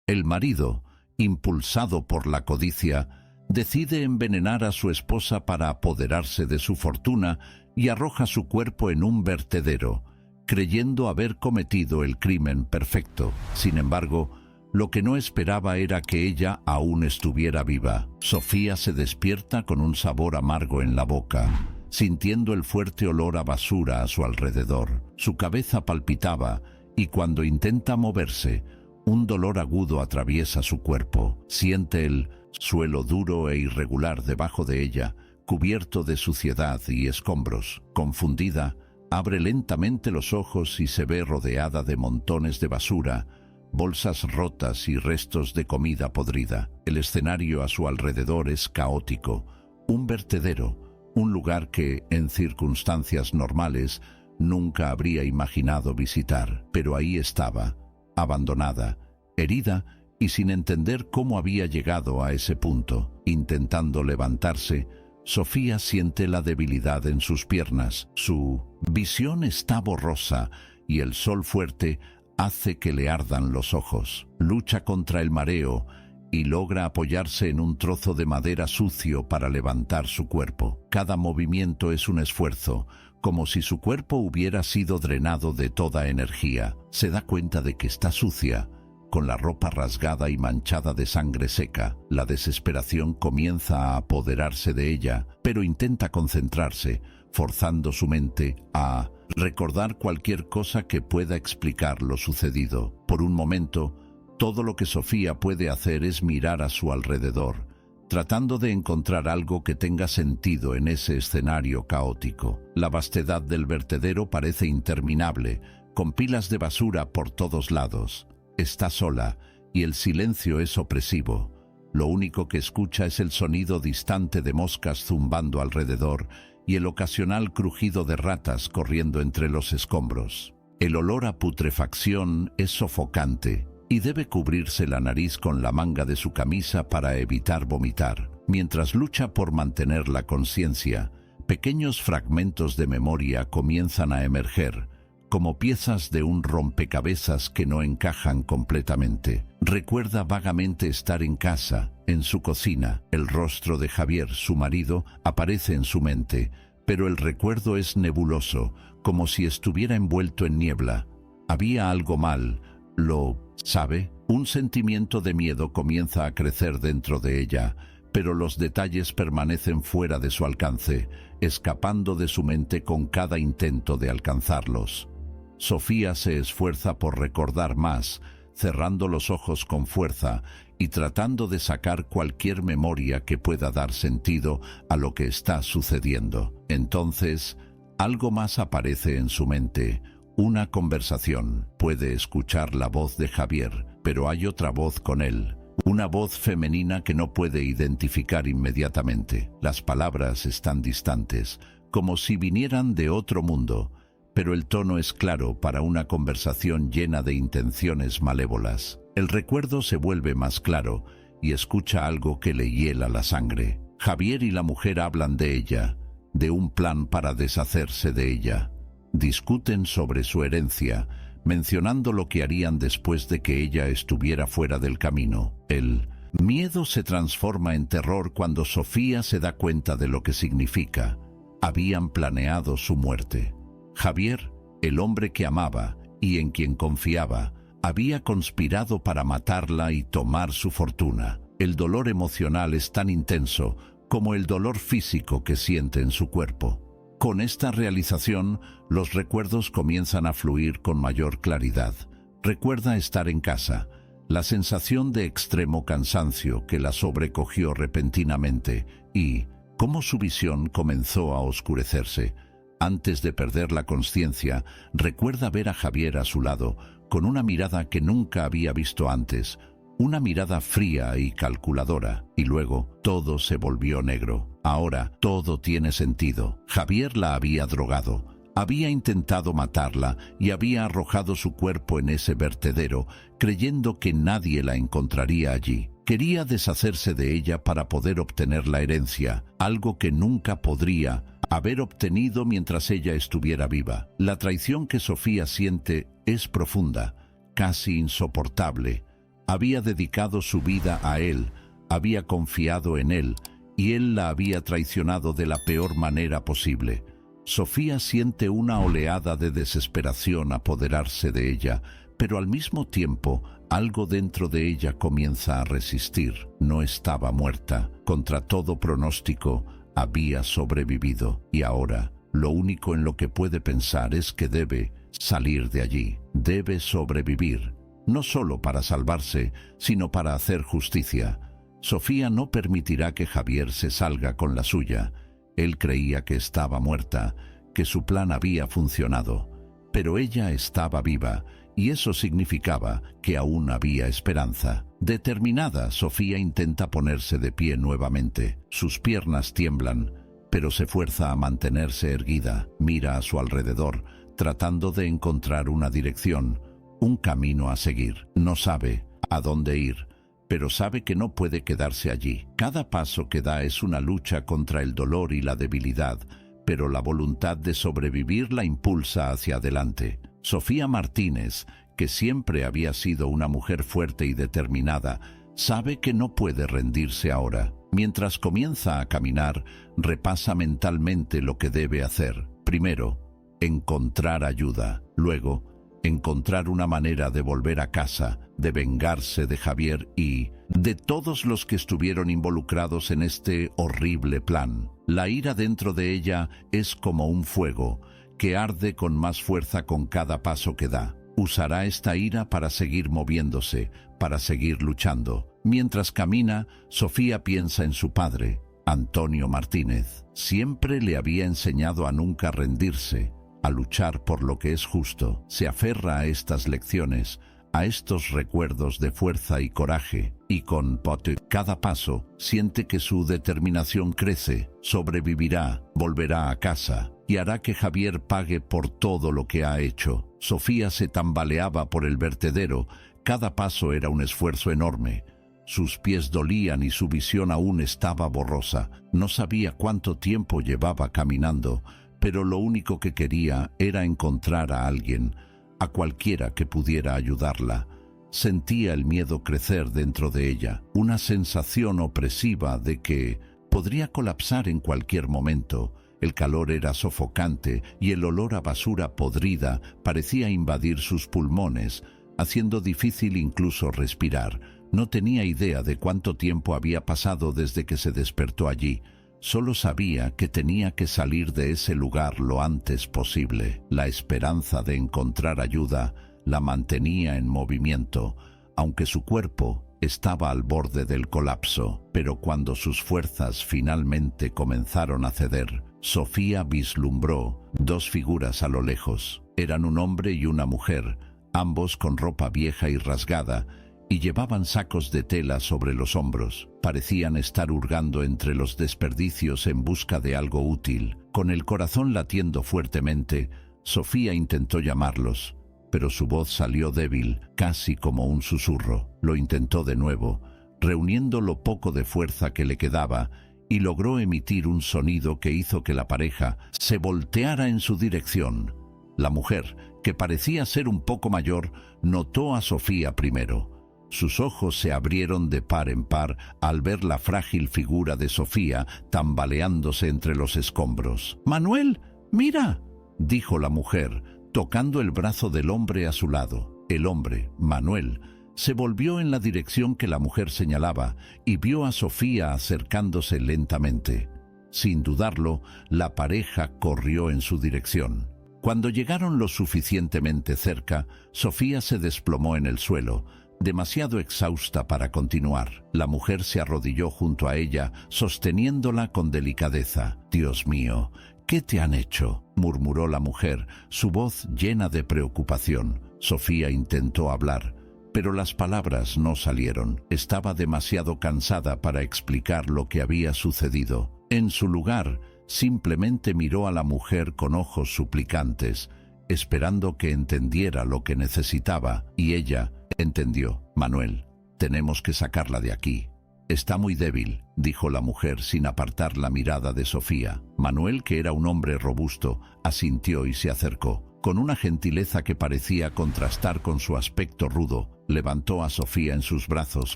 El marido, impulsado por la codicia, decide envenenar a su esposa para apoderarse de su fortuna y arroja su cuerpo en un vertedero, creyendo haber cometido el crimen perfecto. Sin embargo, lo que no esperaba era que ella aún estuviera viva. Sofía se despierta con un sabor amargo en la boca, sintiendo el fuerte olor a basura a su alrededor. Su cabeza palpitaba y cuando intenta moverse, un dolor agudo atraviesa su cuerpo. Siente el suelo duro e irregular debajo de ella, cubierto de suciedad y escombros. Confundida, abre lentamente los ojos y se ve rodeada de montones de basura, bolsas rotas y restos de comida podrida. El escenario a su alrededor es caótico, un vertedero, un lugar que, en circunstancias normales, nunca habría imaginado visitar. Pero ahí estaba, abandonada, herida y sin entender cómo había llegado a ese punto. Intentando levantarse, Sofía siente la debilidad en sus piernas. Su visión está borrosa y el sol fuerte hace que le ardan los ojos. Lucha contra el mareo y logra apoyarse en un trozo de madera sucio para levantar su cuerpo. Cada movimiento es un esfuerzo, como si su cuerpo hubiera sido drenado de toda energía. Se da cuenta de que está sucia, con la ropa rasgada y manchada de sangre seca. La desesperación comienza a apoderarse de ella, pero intenta concentrarse, forzando su mente a recordar cualquier cosa que pueda explicar lo sucedido. Por un momento, todo lo que Sofía puede hacer es mirar a su alrededor, tratando de encontrar algo que tenga sentido en ese escenario caótico. La vastedad del vertedero parece interminable, con pilas de basura por todos lados. Está sola y el silencio es opresivo. Lo único que escucha es el sonido distante de moscas zumbando alrededor y el ocasional crujido de ratas corriendo entre los escombros. El olor a putrefacción es sofocante y debe cubrirse la nariz con la manga de su camisa para evitar vomitar. Mientras lucha por mantener la conciencia, pequeños fragmentos de memoria comienzan a emerger, como piezas de un rompecabezas que no encajan completamente. Recuerda vagamente estar en casa, en su cocina. El rostro de Javier, su marido, aparece en su mente, pero el recuerdo es nebuloso, como si estuviera envuelto en niebla. Había algo mal, ¿lo sabe? Un sentimiento de miedo comienza a crecer dentro de ella, pero los detalles permanecen fuera de su alcance, escapando de su mente con cada intento de alcanzarlos. Sofía se esfuerza por recordar más, cerrando los ojos con fuerza y tratando de sacar cualquier memoria que pueda dar sentido a lo que está sucediendo. Entonces, algo más aparece en su mente, una conversación. Puede escuchar la voz de Javier, pero hay otra voz con él, una voz femenina que no puede identificar inmediatamente. Las palabras están distantes, como si vinieran de otro mundo, pero el tono es claro para una conversación llena de intenciones malévolas. El recuerdo se vuelve más claro y escucha algo que le hiela la sangre. Javier y la mujer hablan de ella, de un plan para deshacerse de ella. Discuten sobre su herencia, mencionando lo que harían después de que ella estuviera fuera del camino. El miedo se transforma en terror cuando Sofía se da cuenta de lo que significa. Habían planeado su muerte. Javier, el hombre que amaba y en quien confiaba, había conspirado para matarla y tomar su fortuna. El dolor emocional es tan intenso como el dolor físico que siente en su cuerpo. Con esta realización, los recuerdos comienzan a fluir con mayor claridad. Recuerda estar en casa, la sensación de extremo cansancio que la sobrecogió repentinamente y cómo su visión comenzó a oscurecerse. Antes de perder la conciencia, recuerda ver a Javier a su lado, con una mirada que nunca había visto antes, una mirada fría y calculadora, y luego todo se volvió negro. Ahora todo tiene sentido. Javier la había drogado, había intentado matarla y había arrojado su cuerpo en ese vertedero, creyendo que nadie la encontraría allí. Quería deshacerse de ella para poder obtener la herencia, algo que nunca podría haber obtenido mientras ella estuviera viva. La traición que Sofía siente es profunda, casi insoportable. Había dedicado su vida a él, había confiado en él, y él la había traicionado de la peor manera posible. Sofía siente una oleada de desesperación apoderarse de ella, pero al mismo tiempo algo dentro de ella comienza a resistir. No estaba muerta. Contra todo pronóstico, había sobrevivido. Y ahora, lo único en lo que puede pensar es que debe salir de allí. Debe sobrevivir, no solo para salvarse, sino para hacer justicia. Sofía no permitirá que Javier se salga con la suya. Él creía que estaba muerta, que su plan había funcionado, pero ella estaba viva, y eso significaba que aún había esperanza. Determinada, Sofía intenta ponerse de pie nuevamente. Sus piernas tiemblan, pero se fuerza a mantenerse erguida. Mira a su alrededor, tratando de encontrar una dirección, un camino a seguir. No sabe a dónde ir, pero sabe que no puede quedarse allí. Cada paso que da es una lucha contra el dolor y la debilidad, pero la voluntad de sobrevivir la impulsa hacia adelante. Sofía Martínez, que siempre había sido una mujer fuerte y determinada, sabe que no puede rendirse ahora. Mientras comienza a caminar, repasa mentalmente lo que debe hacer. Primero, encontrar ayuda. Luego, encontrar una manera de volver a casa, de vengarse de Javier y de todos los que estuvieron involucrados en este horrible plan. La ira dentro de ella es como un fuego que arde con más fuerza con cada paso que da. Usará esta ira para seguir moviéndose, para seguir luchando. Mientras camina, Sofía piensa en su padre, Antonio Martínez. Siempre le había enseñado a nunca rendirse, a luchar por lo que es justo. Se aferra a estas lecciones, a estos recuerdos de fuerza y coraje, y con cada paso siente que su determinación crece, sobrevivirá, volverá a casa, y hará que Javier pague por todo lo que ha hecho. Sofía se tambaleaba por el vertedero, cada paso era un esfuerzo enorme. Sus pies dolían y su visión aún estaba borrosa. No sabía cuánto tiempo llevaba caminando, pero lo único que quería era encontrar a alguien, a cualquiera que pudiera ayudarla. Sentía el miedo crecer dentro de ella, una sensación opresiva de que podría colapsar en cualquier momento. El calor era sofocante y el olor a basura podrida parecía invadir sus pulmones, haciendo difícil incluso respirar. No tenía idea de cuánto tiempo había pasado desde que se despertó allí. Solo sabía que tenía que salir de ese lugar lo antes posible. La esperanza de encontrar ayuda la mantenía en movimiento, aunque su cuerpo estaba al borde del colapso. Pero cuando sus fuerzas finalmente comenzaron a ceder, Sofía vislumbró dos figuras a lo lejos. Eran un hombre y una mujer, ambos con ropa vieja y rasgada, y llevaban sacos de tela sobre los hombros. Parecían estar hurgando entre los desperdicios en busca de algo útil. Con el corazón latiendo fuertemente, Sofía intentó llamarlos, pero su voz salió débil, casi como un susurro. Lo intentó de nuevo, reuniendo lo poco de fuerza que le quedaba, y logró emitir un sonido que hizo que la pareja se volteara en su dirección. La mujer, que parecía ser un poco mayor, notó a Sofía primero. Sus ojos se abrieron de par en par al ver la frágil figura de Sofía tambaleándose entre los escombros. «¡Manuel, mira!», dijo la mujer, tocando el brazo del hombre a su lado. El hombre, Manuel, se volvió en la dirección que la mujer señalaba y vio a Sofía acercándose lentamente. Sin dudarlo, la pareja corrió en su dirección. Cuando llegaron lo suficientemente cerca, Sofía se desplomó en el suelo, demasiado exhausta para continuar. La mujer se arrodilló junto a ella, sosteniéndola con delicadeza. «Dios mío, ¿qué te han hecho?», murmuró la mujer, su voz llena de preocupación. Sofía intentó hablar, pero las palabras no salieron. Estaba demasiado cansada para explicar lo que había sucedido. En su lugar, simplemente miró a la mujer con ojos suplicantes, esperando que entendiera lo que necesitaba, y ella entendió. «Manuel, tenemos que sacarla de aquí. Está muy débil», dijo la mujer sin apartar la mirada de Sofía. Manuel, que era un hombre robusto, asintió y se acercó. Con una gentileza que parecía contrastar con su aspecto rudo, levantó a Sofía en sus brazos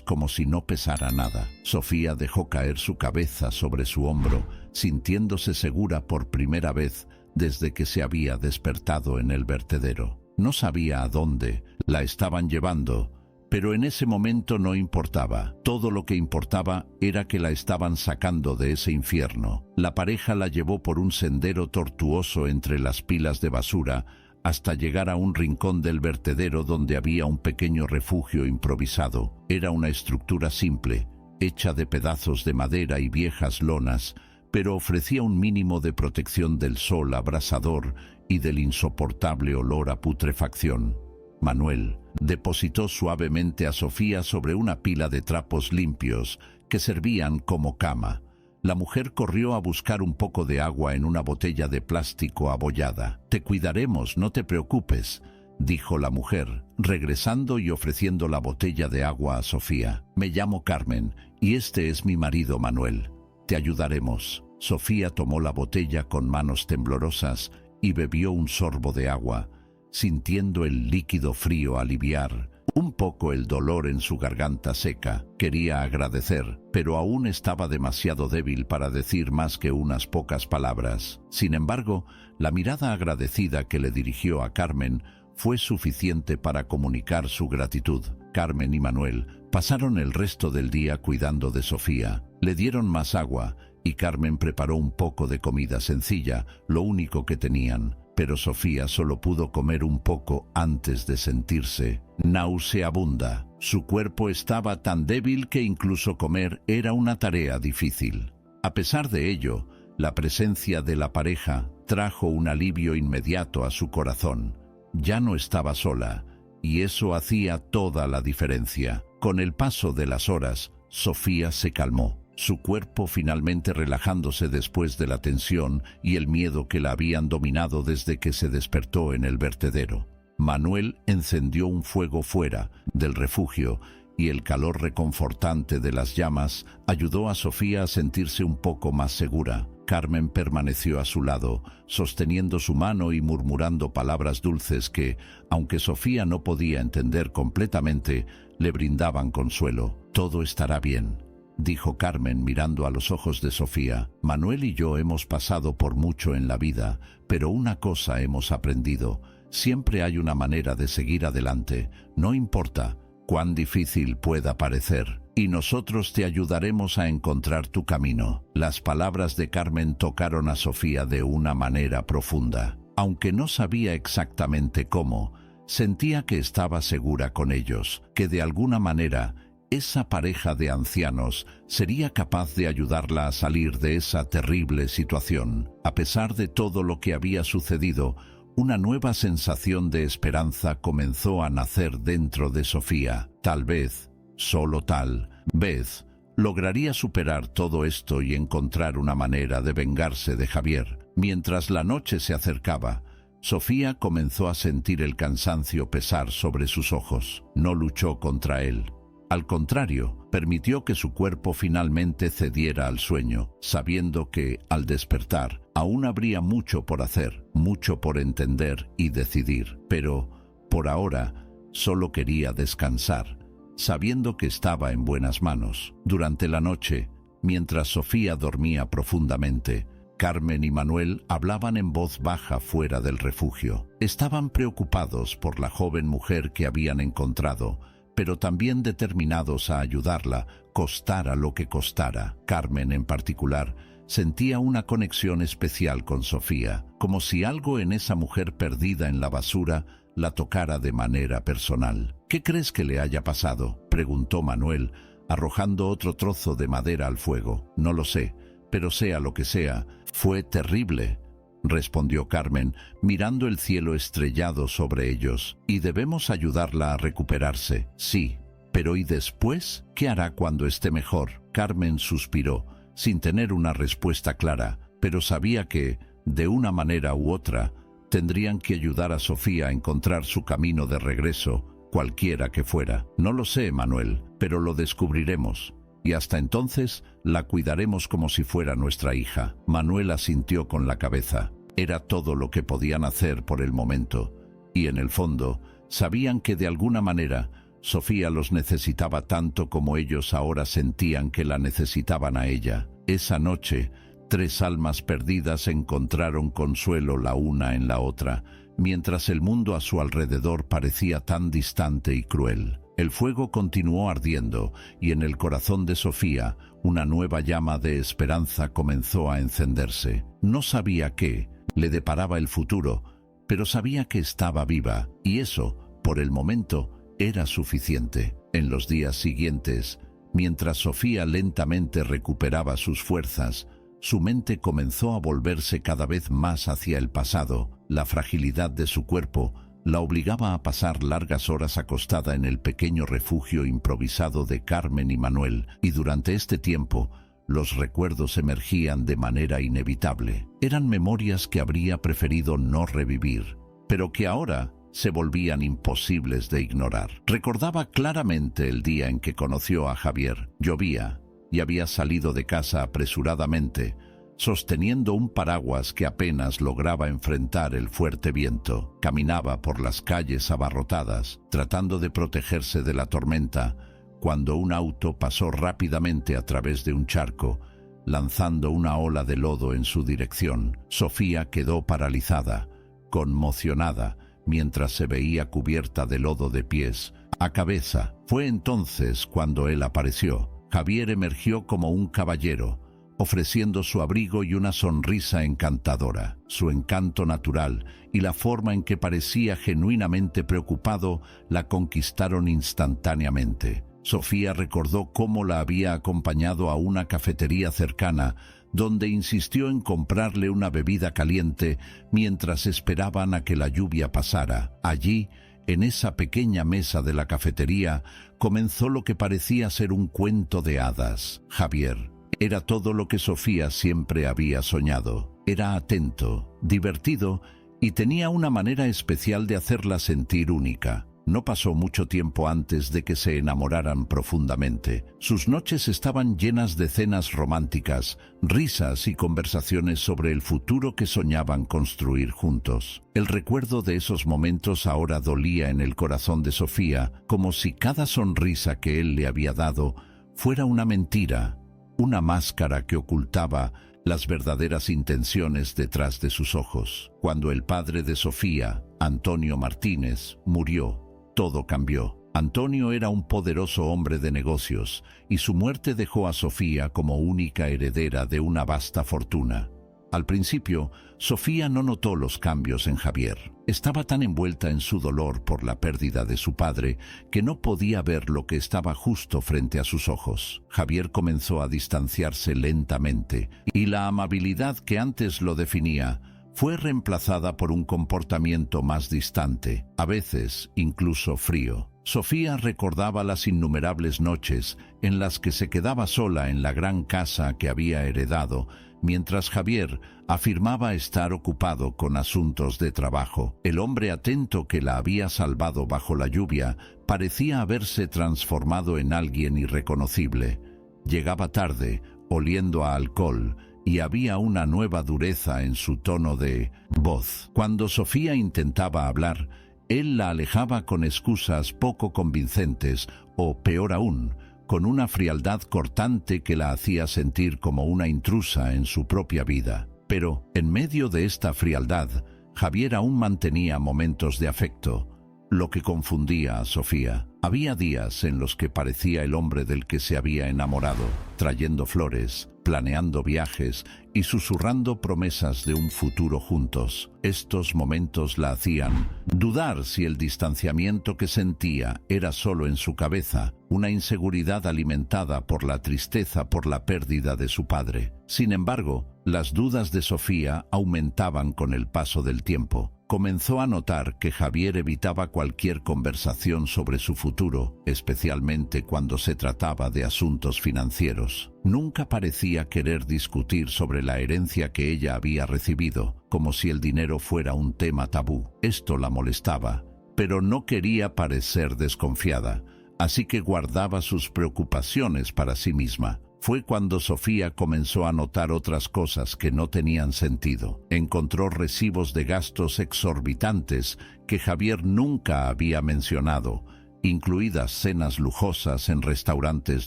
como si no pesara nada. Sofía dejó caer su cabeza sobre su hombro, sintiéndose segura por primera vez desde que se había despertado en el vertedero. No sabía a dónde la estaban llevando, pero en ese momento no importaba. Todo lo que importaba era que la estaban sacando de ese infierno. La pareja la llevó por un sendero tortuoso entre las pilas de basura hasta llegar a un rincón del vertedero donde había un pequeño refugio improvisado. Era una estructura simple, hecha de pedazos de madera y viejas lonas, pero ofrecía un mínimo de protección del sol abrasador y del insoportable olor a putrefacción. Manuel depositó suavemente a Sofía sobre una pila de trapos limpios que servían como cama. La mujer corrió a buscar un poco de agua en una botella de plástico abollada. «Te cuidaremos, no te preocupes», dijo la mujer, regresando y ofreciendo la botella de agua a Sofía. «Me llamo Carmen y este es mi marido Manuel. Te ayudaremos». Sofía tomó la botella con manos temblorosas y bebió un sorbo de agua, sintiendo el líquido frío aliviar un poco el dolor en su garganta seca. Quería agradecer, pero aún estaba demasiado débil para decir más que unas pocas palabras. Sin embargo, la mirada agradecida que le dirigió a Carmen fue suficiente para comunicar su gratitud. Carmen y Manuel pasaron el resto del día cuidando de Sofía. Le dieron más agua y Carmen preparó un poco de comida sencilla, lo único que tenían. Pero Sofía solo pudo comer un poco antes de sentirse nauseabunda. Su cuerpo estaba tan débil que incluso comer era una tarea difícil. A pesar de ello, la presencia de la pareja trajo un alivio inmediato a su corazón. Ya no estaba sola, y eso hacía toda la diferencia. Con el paso de las horas, Sofía se calmó, su cuerpo finalmente relajándose después de la tensión y el miedo que la habían dominado desde que se despertó en el vertedero. Manuel encendió un fuego fuera del refugio y el calor reconfortante de las llamas ayudó a Sofía a sentirse un poco más segura. Carmen permaneció a su lado, sosteniendo su mano y murmurando palabras dulces que, aunque Sofía no podía entender completamente, le brindaban consuelo. «Todo estará bien», dijo Carmen mirando a los ojos de Sofía. «Manuel y yo hemos pasado por mucho en la vida, pero una cosa hemos aprendido. Siempre hay una manera de seguir adelante, no importa cuán difícil pueda parecer, y nosotros te ayudaremos a encontrar tu camino». Las palabras de Carmen tocaron a Sofía de una manera profunda. Aunque no sabía exactamente cómo, sentía que estaba segura con ellos, que de alguna manera esa pareja de ancianos sería capaz de ayudarla a salir de esa terrible situación. A pesar de todo lo que había sucedido, una nueva sensación de esperanza comenzó a nacer dentro de Sofía. Tal vez, solo tal vez, lograría superar todo esto y encontrar una manera de vengarse de Javier. Mientras la noche se acercaba, Sofía comenzó a sentir el cansancio pesar sobre sus ojos. No luchó contra él. Al contrario, permitió que su cuerpo finalmente cediera al sueño, sabiendo que, al despertar, aún habría mucho por hacer, mucho por entender y decidir. Pero, por ahora, solo quería descansar, sabiendo que estaba en buenas manos. Durante la noche, mientras Sofía dormía profundamente, Carmen y Manuel hablaban en voz baja fuera del refugio. Estaban preocupados por la joven mujer que habían encontrado, pero también determinados a ayudarla, costara lo que costara. Carmen, en particular, sentía una conexión especial con Sofía, como si algo en esa mujer perdida en la basura la tocara de manera personal. «¿Qué crees que le haya pasado?», preguntó Manuel, arrojando otro trozo de madera al fuego. «No lo sé, pero sea lo que sea, fue terrible», respondió Carmen, mirando el cielo estrellado sobre ellos. «Y debemos ayudarla a recuperarse». «Sí, pero ¿y después? ¿Qué hará cuando esté mejor?». Carmen suspiró, sin tener una respuesta clara, pero sabía que, de una manera u otra, tendrían que ayudar a Sofía a encontrar su camino de regreso, cualquiera que fuera. «No lo sé, Manuel, pero lo descubriremos. Y hasta entonces la cuidaremos como si fuera nuestra hija». Manuel asintió con la cabeza. Era todo lo que podían hacer por el momento, y en el fondo sabían que de alguna manera Sofía los necesitaba tanto como ellos ahora sentían que la necesitaban a ella. Esa noche, 3 almas perdidas encontraron consuelo la una en la otra, mientras el mundo a su alrededor parecía tan distante y cruel. El fuego continuó ardiendo, y en el corazón de Sofía una nueva llama de esperanza comenzó a encenderse. No sabía qué le deparaba el futuro, pero sabía que estaba viva, y eso, por el momento, era suficiente. En los días siguientes, mientras Sofía lentamente recuperaba sus fuerzas, su mente comenzó a volverse cada vez más hacia el pasado. La fragilidad de su cuerpo la obligaba a pasar largas horas acostada en el pequeño refugio improvisado de Carmen y Manuel, y durante este tiempo los recuerdos emergían de manera inevitable. Eran memorias que habría preferido no revivir, pero que ahora se volvían imposibles de ignorar. Recordaba claramente el día en que conoció a Javier. Llovía y había salido de casa apresuradamente, sosteniendo un paraguas que apenas lograba enfrentar el fuerte viento. Caminaba por las calles abarrotadas, tratando de protegerse de la tormenta, cuando un auto pasó rápidamente a través de un charco, lanzando una ola de lodo en su dirección. Sofía quedó paralizada, conmocionada, mientras se veía cubierta de lodo de pies a cabeza. Fue entonces cuando él apareció. Javier emergió como un caballero, ofreciendo su abrigo y una sonrisa encantadora. Su encanto natural y la forma en que parecía genuinamente preocupado la conquistaron instantáneamente. Sofía recordó cómo la había acompañado a una cafetería cercana, donde insistió en comprarle una bebida caliente mientras esperaban a que la lluvia pasara. Allí, en esa pequeña mesa de la cafetería, comenzó lo que parecía ser un cuento de hadas. Javier era todo lo que Sofía siempre había soñado. Era atento, divertido y tenía una manera especial de hacerla sentir única. No pasó mucho tiempo antes de que se enamoraran profundamente. Sus noches estaban llenas de cenas románticas, risas y conversaciones sobre el futuro que soñaban construir juntos. El recuerdo de esos momentos ahora dolía en el corazón de Sofía, como si cada sonrisa que él le había dado fuera una mentira, una máscara que ocultaba las verdaderas intenciones detrás de sus ojos. Cuando el padre de Sofía, Antonio Martínez, murió, todo cambió. Antonio era un poderoso hombre de negocios, y su muerte dejó a Sofía como única heredera de una vasta fortuna. Al principio, Sofía no notó los cambios en Javier. Estaba tan envuelta en su dolor por la pérdida de su padre que no podía ver lo que estaba justo frente a sus ojos. Javier comenzó a distanciarse lentamente, y la amabilidad que antes lo definía fue reemplazada por un comportamiento más distante, a veces incluso frío. Sofía recordaba las innumerables noches en las que se quedaba sola en la gran casa que había heredado, mientras Javier afirmaba estar ocupado con asuntos de trabajo. El hombre atento que la había salvado bajo la lluvia parecía haberse transformado en alguien irreconocible. Llegaba tarde, oliendo a alcohol, y había una nueva dureza en su tono de voz. Cuando Sofía intentaba hablar, él la alejaba con excusas poco convincentes o, peor aún, con una frialdad cortante que la hacía sentir como una intrusa en su propia vida. Pero, en medio de esta frialdad, Javier aún mantenía momentos de afecto, lo que confundía a Sofía. Había días en los que parecía el hombre del que se había enamorado, trayendo flores, planeando viajes y susurrando promesas de un futuro juntos. Estos momentos la hacían dudar si el distanciamiento que sentía era solo en su cabeza, una inseguridad alimentada por la tristeza por la pérdida de su padre. Sin embargo, las dudas de Sofía aumentaban con el paso del tiempo. Comenzó a notar que Javier evitaba cualquier conversación sobre su futuro, especialmente cuando se trataba de asuntos financieros. Nunca parecía querer discutir sobre la herencia que ella había recibido, como si el dinero fuera un tema tabú. Esto la molestaba, pero no quería parecer desconfiada, así que guardaba sus preocupaciones para sí misma. Fue cuando Sofía comenzó a notar otras cosas que no tenían sentido. Encontró recibos de gastos exorbitantes que Javier nunca había mencionado, incluidas cenas lujosas en restaurantes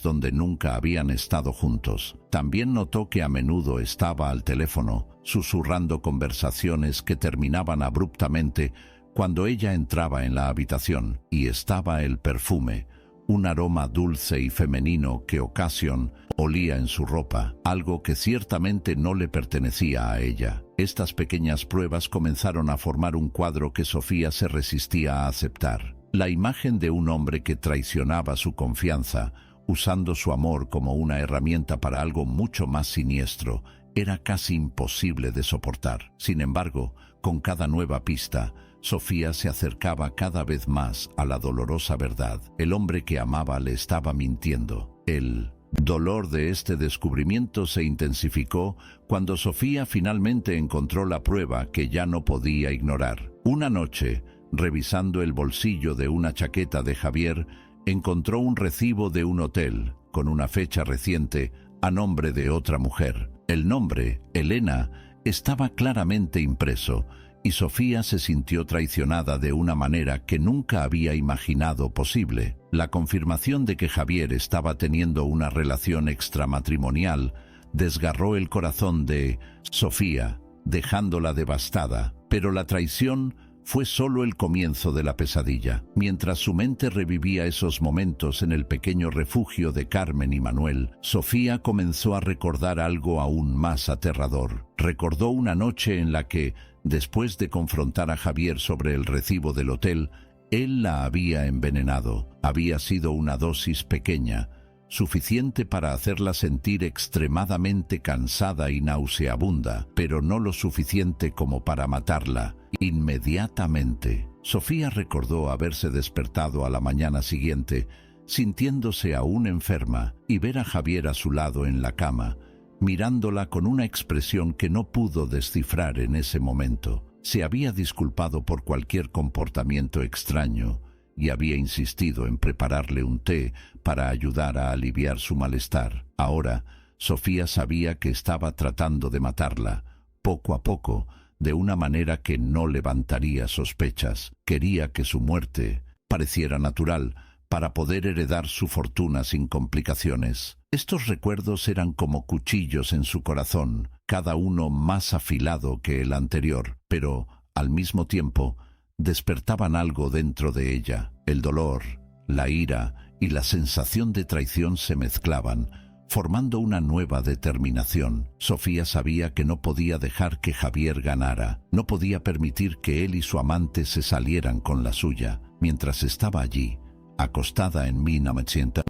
donde nunca habían estado juntos. También notó que a menudo estaba al teléfono, susurrando conversaciones que terminaban abruptamente cuando ella entraba en la habitación, y estaba el perfume, un aroma dulce y femenino que ocasión olía en su ropa, algo que ciertamente no le pertenecía a ella. Estas pequeñas pruebas comenzaron a formar un cuadro que Sofía se resistía a aceptar. La imagen de un hombre que traicionaba su confianza, usando su amor como una herramienta para algo mucho más siniestro, era casi imposible de soportar. Sin embargo, con cada nueva pista, Sofía se acercaba cada vez más a la dolorosa verdad. El hombre que amaba le estaba mintiendo. El dolor de este descubrimiento se intensificó cuando Sofía finalmente encontró la prueba que ya no podía ignorar. Una noche, revisando el bolsillo de una chaqueta de Javier, encontró un recibo de un hotel con una fecha reciente a nombre de otra mujer. El nombre, Elena, estaba claramente impreso, y Sofía se sintió traicionada de una manera que nunca había imaginado posible. La confirmación de que Javier estaba teniendo una relación extramatrimonial desgarró el corazón de Sofía, dejándola devastada. Pero la traición fue solo el comienzo de la pesadilla. Mientras su mente revivía esos momentos en el pequeño refugio de Carmen y Manuel, Sofía comenzó a recordar algo aún más aterrador. Recordó una noche en la que, después de confrontar a Javier sobre el recibo del hotel, él la había envenenado. Había sido una dosis pequeña, suficiente para hacerla sentir extremadamente cansada y nauseabunda, pero no lo suficiente como para matarla. Inmediatamente, Sofía recordó haberse despertado a la mañana siguiente, sintiéndose aún enferma, y ver a Javier a su lado en la cama, mirándola con una expresión que no pudo descifrar en ese momento. Se había disculpado por cualquier comportamiento extraño y había insistido en prepararle un té para ayudar a aliviar su malestar. Ahora, Sofía sabía que estaba tratando de matarla, poco a poco, de una manera que no levantaría sospechas. Quería que su muerte pareciera natural para poder heredar su fortuna sin complicaciones. Estos recuerdos eran como cuchillos en su corazón, cada uno más afilado que el anterior, pero, al mismo tiempo, despertaban algo dentro de ella. El dolor, la ira y la sensación de traición se mezclaban, formando una nueva determinación. Sofía sabía que no podía dejar que Javier ganara, no podía permitir que él y su amante se salieran con la suya. Mientras estaba allí, acostada en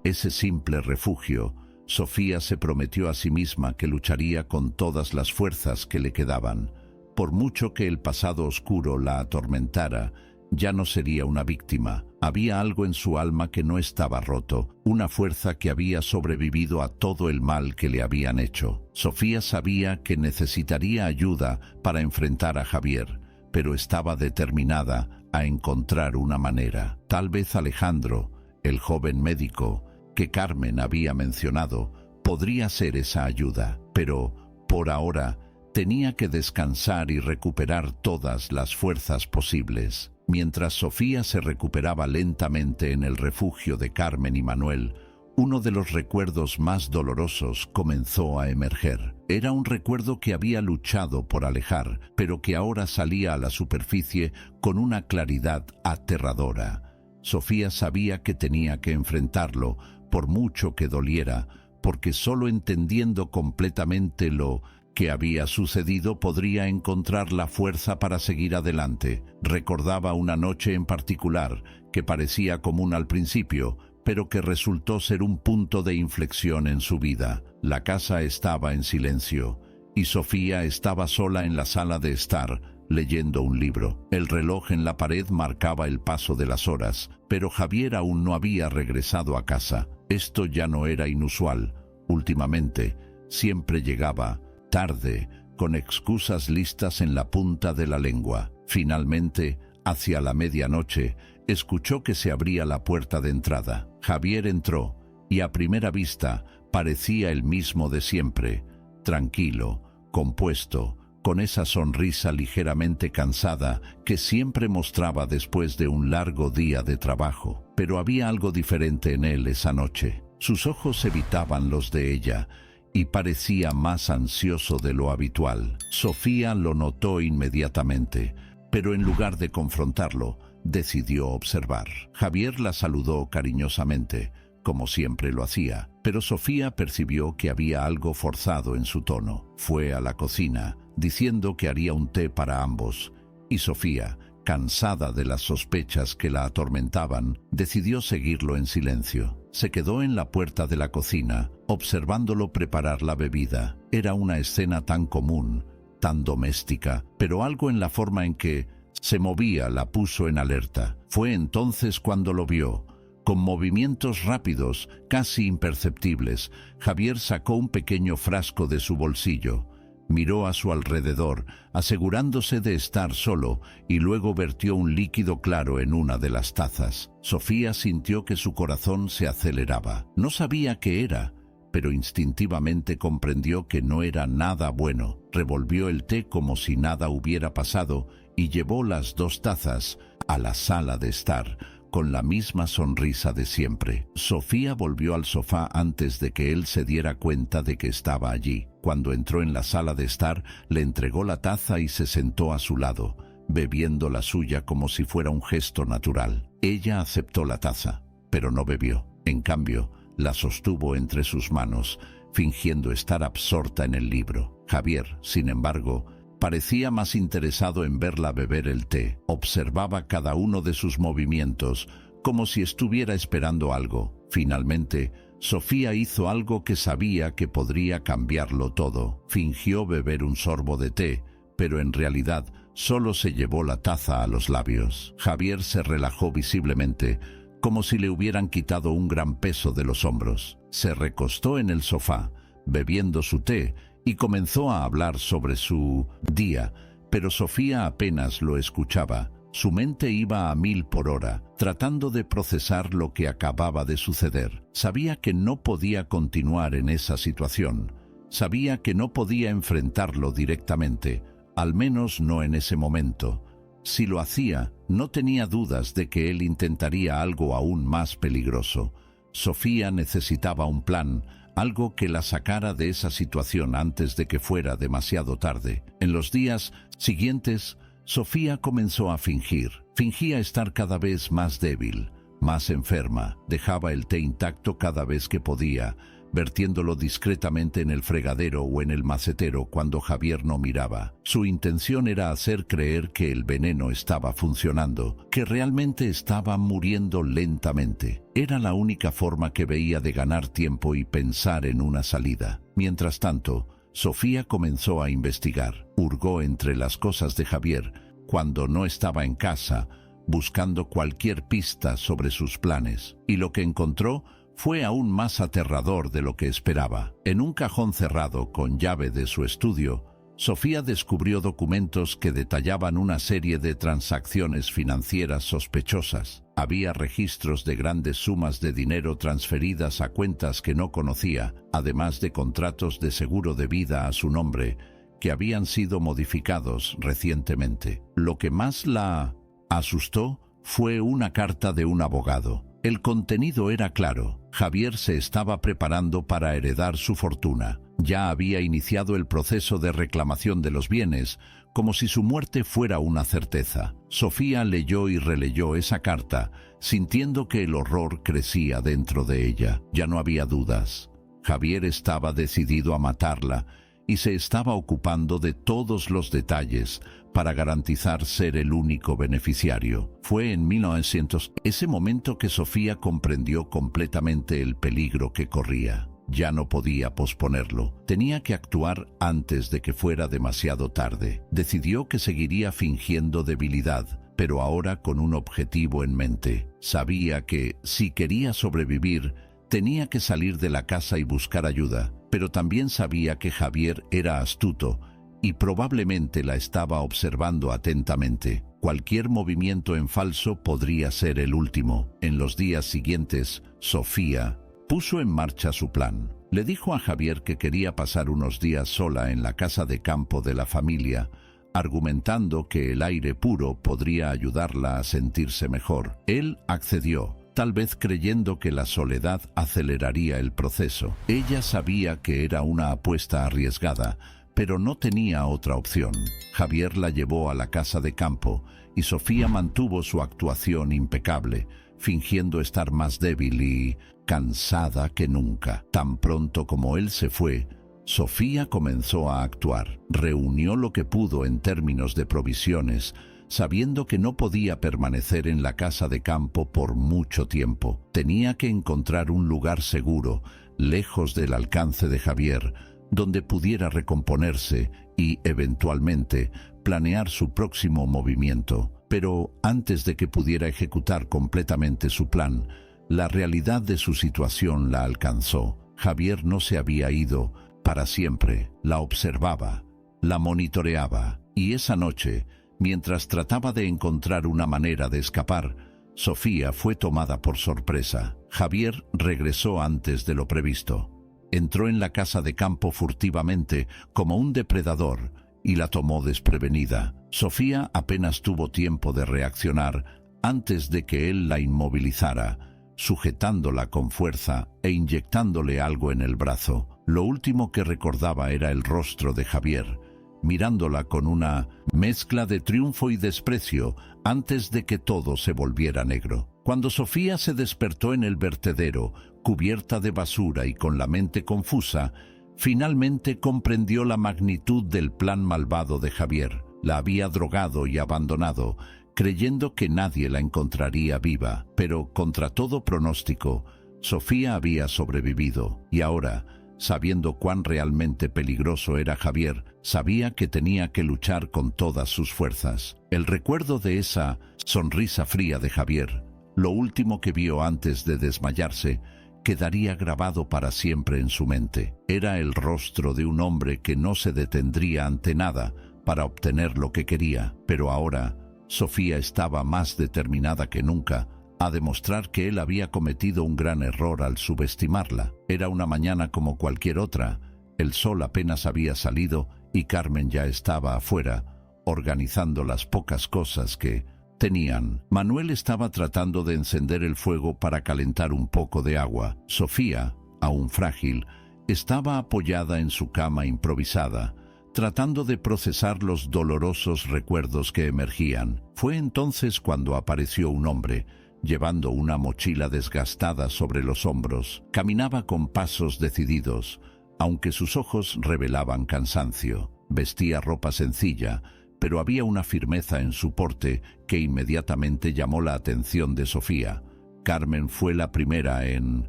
ese simple refugio, Sofía se prometió a sí misma que lucharía con todas las fuerzas que le quedaban. Por mucho que el pasado oscuro la atormentara, ya no sería una víctima. Había algo en su alma que no estaba roto, una fuerza que había sobrevivido a todo el mal que le habían hecho. Sofía sabía que necesitaría ayuda para enfrentar a Javier, pero estaba determinada a encontrar una manera. Tal vez Alejandro, el joven médico que Carmen había mencionado, podría ser esa ayuda, pero, por ahora, tenía que descansar y recuperar todas las fuerzas posibles. Mientras Sofía se recuperaba lentamente en el refugio de Carmen y Manuel, uno de los recuerdos más dolorosos comenzó a emerger. Era un recuerdo que había luchado por alejar, pero que ahora salía a la superficie con una claridad aterradora. Sofía sabía que tenía que enfrentarlo, por mucho que doliera, porque solo entendiendo completamente lo que había sucedido podría encontrar la fuerza para seguir adelante. Recordaba una noche en particular que parecía común al principio, pero que resultó ser un punto de inflexión en su vida. La casa estaba en silencio, y Sofía estaba sola en la sala de estar, leyendo un libro. El reloj en la pared marcaba el paso de las horas, pero Javier aún no había regresado a casa. Esto ya no era inusual. Últimamente, siempre llegaba tarde, con excusas listas en la punta de la lengua. Finalmente, hacia la medianoche, escuchó que se abría la puerta de entrada. Javier entró, y a primera vista parecía el mismo de siempre, tranquilo, compuesto, con esa sonrisa ligeramente cansada que siempre mostraba después de un largo día de trabajo. Pero había algo diferente en él esa noche. Sus ojos evitaban los de ella y parecía más ansioso de lo habitual. Sofía lo notó inmediatamente, pero en lugar de confrontarlo, decidió observar. Javier la saludó cariñosamente, como siempre lo hacía, pero Sofía percibió que había algo forzado en su tono. Fue a la cocina, diciendo que haría un té para ambos, y Sofía, cansada de las sospechas que la atormentaban, decidió seguirlo en silencio. Se quedó en la puerta de la cocina, observándolo preparar la bebida. Era una escena tan común, tan doméstica, pero algo en la forma en que se movía la puso en alerta. Fue entonces cuando lo vio. Con movimientos rápidos, casi imperceptibles, Javier sacó un pequeño frasco de su bolsillo. Miró a su alrededor, asegurándose de estar solo, y luego vertió un líquido claro en una de las tazas. Sofía sintió que su corazón se aceleraba. No sabía qué era, pero instintivamente comprendió que no era nada bueno. Revolvió el té como si nada hubiera pasado y llevó las 2 tazas a la sala de estar, con la misma sonrisa de siempre. Sofía volvió al sofá antes de que él se diera cuenta de que estaba allí. Cuando entró en la sala de estar, le entregó la taza y se sentó a su lado, bebiendo la suya como si fuera un gesto natural. Ella aceptó la taza, pero no bebió. En cambio, la sostuvo entre sus manos, fingiendo estar absorta en el libro. Javier, sin embargo, parecía más interesado en verla beber el té. Observaba cada uno de sus movimientos, como si estuviera esperando algo. Finalmente, Sofía hizo algo que sabía que podría cambiarlo todo. Fingió beber un sorbo de té, pero en realidad solo se llevó la taza a los labios. Javier se relajó visiblemente, como si le hubieran quitado un gran peso de los hombros. Se recostó en el sofá, bebiendo su té, y comenzó a hablar sobre su día, pero Sofía apenas lo escuchaba. Su mente iba a 1000 por hora, tratando de procesar lo que acababa de suceder. Sabía que no podía continuar en esa situación. Sabía que no podía enfrentarlo directamente, al menos no en ese momento. Si lo hacía, no tenía dudas de que él intentaría algo aún más peligroso. Sofía necesitaba un plan, algo que la sacara de esa situación antes de que fuera demasiado tarde. En los días siguientes, Sofía comenzó a fingir. Fingía estar cada vez más débil, más enferma. Dejaba el té intacto cada vez que podía, vertiéndolo discretamente en el fregadero o en el macetero cuando Javier no miraba. Su intención era hacer creer que el veneno estaba funcionando, que realmente estaba muriendo lentamente. Era la única forma que veía de ganar tiempo y pensar en una salida. Mientras tanto, Sofía comenzó a investigar. Hurgó entre las cosas de Javier cuando no estaba en casa, buscando cualquier pista sobre sus planes. Y lo que encontró fue aún más aterrador de lo que esperaba. En un cajón cerrado con llave de su estudio, Sofía descubrió documentos que detallaban una serie de transacciones financieras sospechosas. Había registros de grandes sumas de dinero transferidas a cuentas que no conocía, además de contratos de seguro de vida a su nombre, que habían sido modificados recientemente. Lo que más la asustó fue una carta de un abogado. El contenido era claro. Javier se estaba preparando para heredar su fortuna. Ya había iniciado el proceso de reclamación de los bienes, como si su muerte fuera una certeza. Sofía leyó y releyó esa carta, sintiendo que el horror crecía dentro de ella. Ya no había dudas. Javier estaba decidido a matarla y se estaba ocupando de todos los detalles para garantizar ser el único beneficiario. Fue en 1900 ese momento que Sofía comprendió completamente el peligro que corría. Ya no podía posponerlo. Tenía que actuar antes de que fuera demasiado tarde. Decidió que seguiría fingiendo debilidad, pero ahora con un objetivo en mente. Sabía que, si quería sobrevivir, tenía que salir de la casa y buscar ayuda, pero también sabía que Javier era astuto y probablemente la estaba observando atentamente. Cualquier movimiento en falso podría ser el último. En los días siguientes, Sofía Puso en marcha su plan. Le dijo a Javier que quería pasar unos días sola en la casa de campo de la familia, argumentando que el aire puro podría ayudarla a sentirse mejor. Él accedió, tal vez creyendo que la soledad aceleraría el proceso. Ella sabía que era una apuesta arriesgada, pero no tenía otra opción. Javier la llevó a la casa de campo y Sofía mantuvo su actuación impecable, fingiendo estar más débil y cansada que nunca. Tan pronto como él se fue, Sofía comenzó a actuar. Reunió lo que pudo en términos de provisiones, sabiendo que no podía permanecer en la casa de campo por mucho tiempo. Tenía que encontrar un lugar seguro, lejos del alcance de Javier, donde pudiera recomponerse y, eventualmente, planear su próximo movimiento. Pero antes de que pudiera ejecutar completamente su plan, la realidad de su situación la alcanzó. Javier no se había ido para siempre. La observaba, la monitoreaba, y esa noche, mientras trataba de encontrar una manera de escapar, Sofía fue tomada por sorpresa. Javier regresó antes de lo previsto. Entró en la casa de campo furtivamente, como un depredador, y la tomó desprevenida. Sofía apenas tuvo tiempo de reaccionar antes de que él la inmovilizara, sujetándola con fuerza e inyectándole algo en el brazo. Lo último que recordaba era el rostro de Javier, mirándola con una mezcla de triunfo y desprecio antes de que todo se volviera negro. Cuando Sofía se despertó en el vertedero, cubierta de basura y con la mente confusa, finalmente comprendió la magnitud del plan malvado de Javier. La había drogado y abandonado, creyendo que nadie la encontraría viva. Pero, contra todo pronóstico, Sofía había sobrevivido, y ahora, sabiendo cuán realmente peligroso era Javier, sabía que tenía que luchar con todas sus fuerzas. El recuerdo de esa sonrisa fría de Javier, lo último que vio antes de desmayarse, quedaría grabado para siempre en su mente. Era el rostro de un hombre que no se detendría ante nada para obtener lo que quería. Pero ahora, Sofía estaba más determinada que nunca a demostrar que él había cometido un gran error al subestimarla. Era una mañana como cualquier otra. El sol apenas había salido y Carmen ya estaba afuera, organizando las pocas cosas que tenían. Manuel estaba tratando de encender el fuego para calentar un poco de agua. Sofía, aún frágil, estaba apoyada en su cama improvisada, tratando de procesar los dolorosos recuerdos que emergían. Fue entonces cuando apareció un hombre, llevando una mochila desgastada sobre los hombros. Caminaba con pasos decididos, aunque sus ojos revelaban cansancio. Vestía ropa sencilla, pero había una firmeza en su porte que inmediatamente llamó la atención de Sofía. Carmen fue la primera en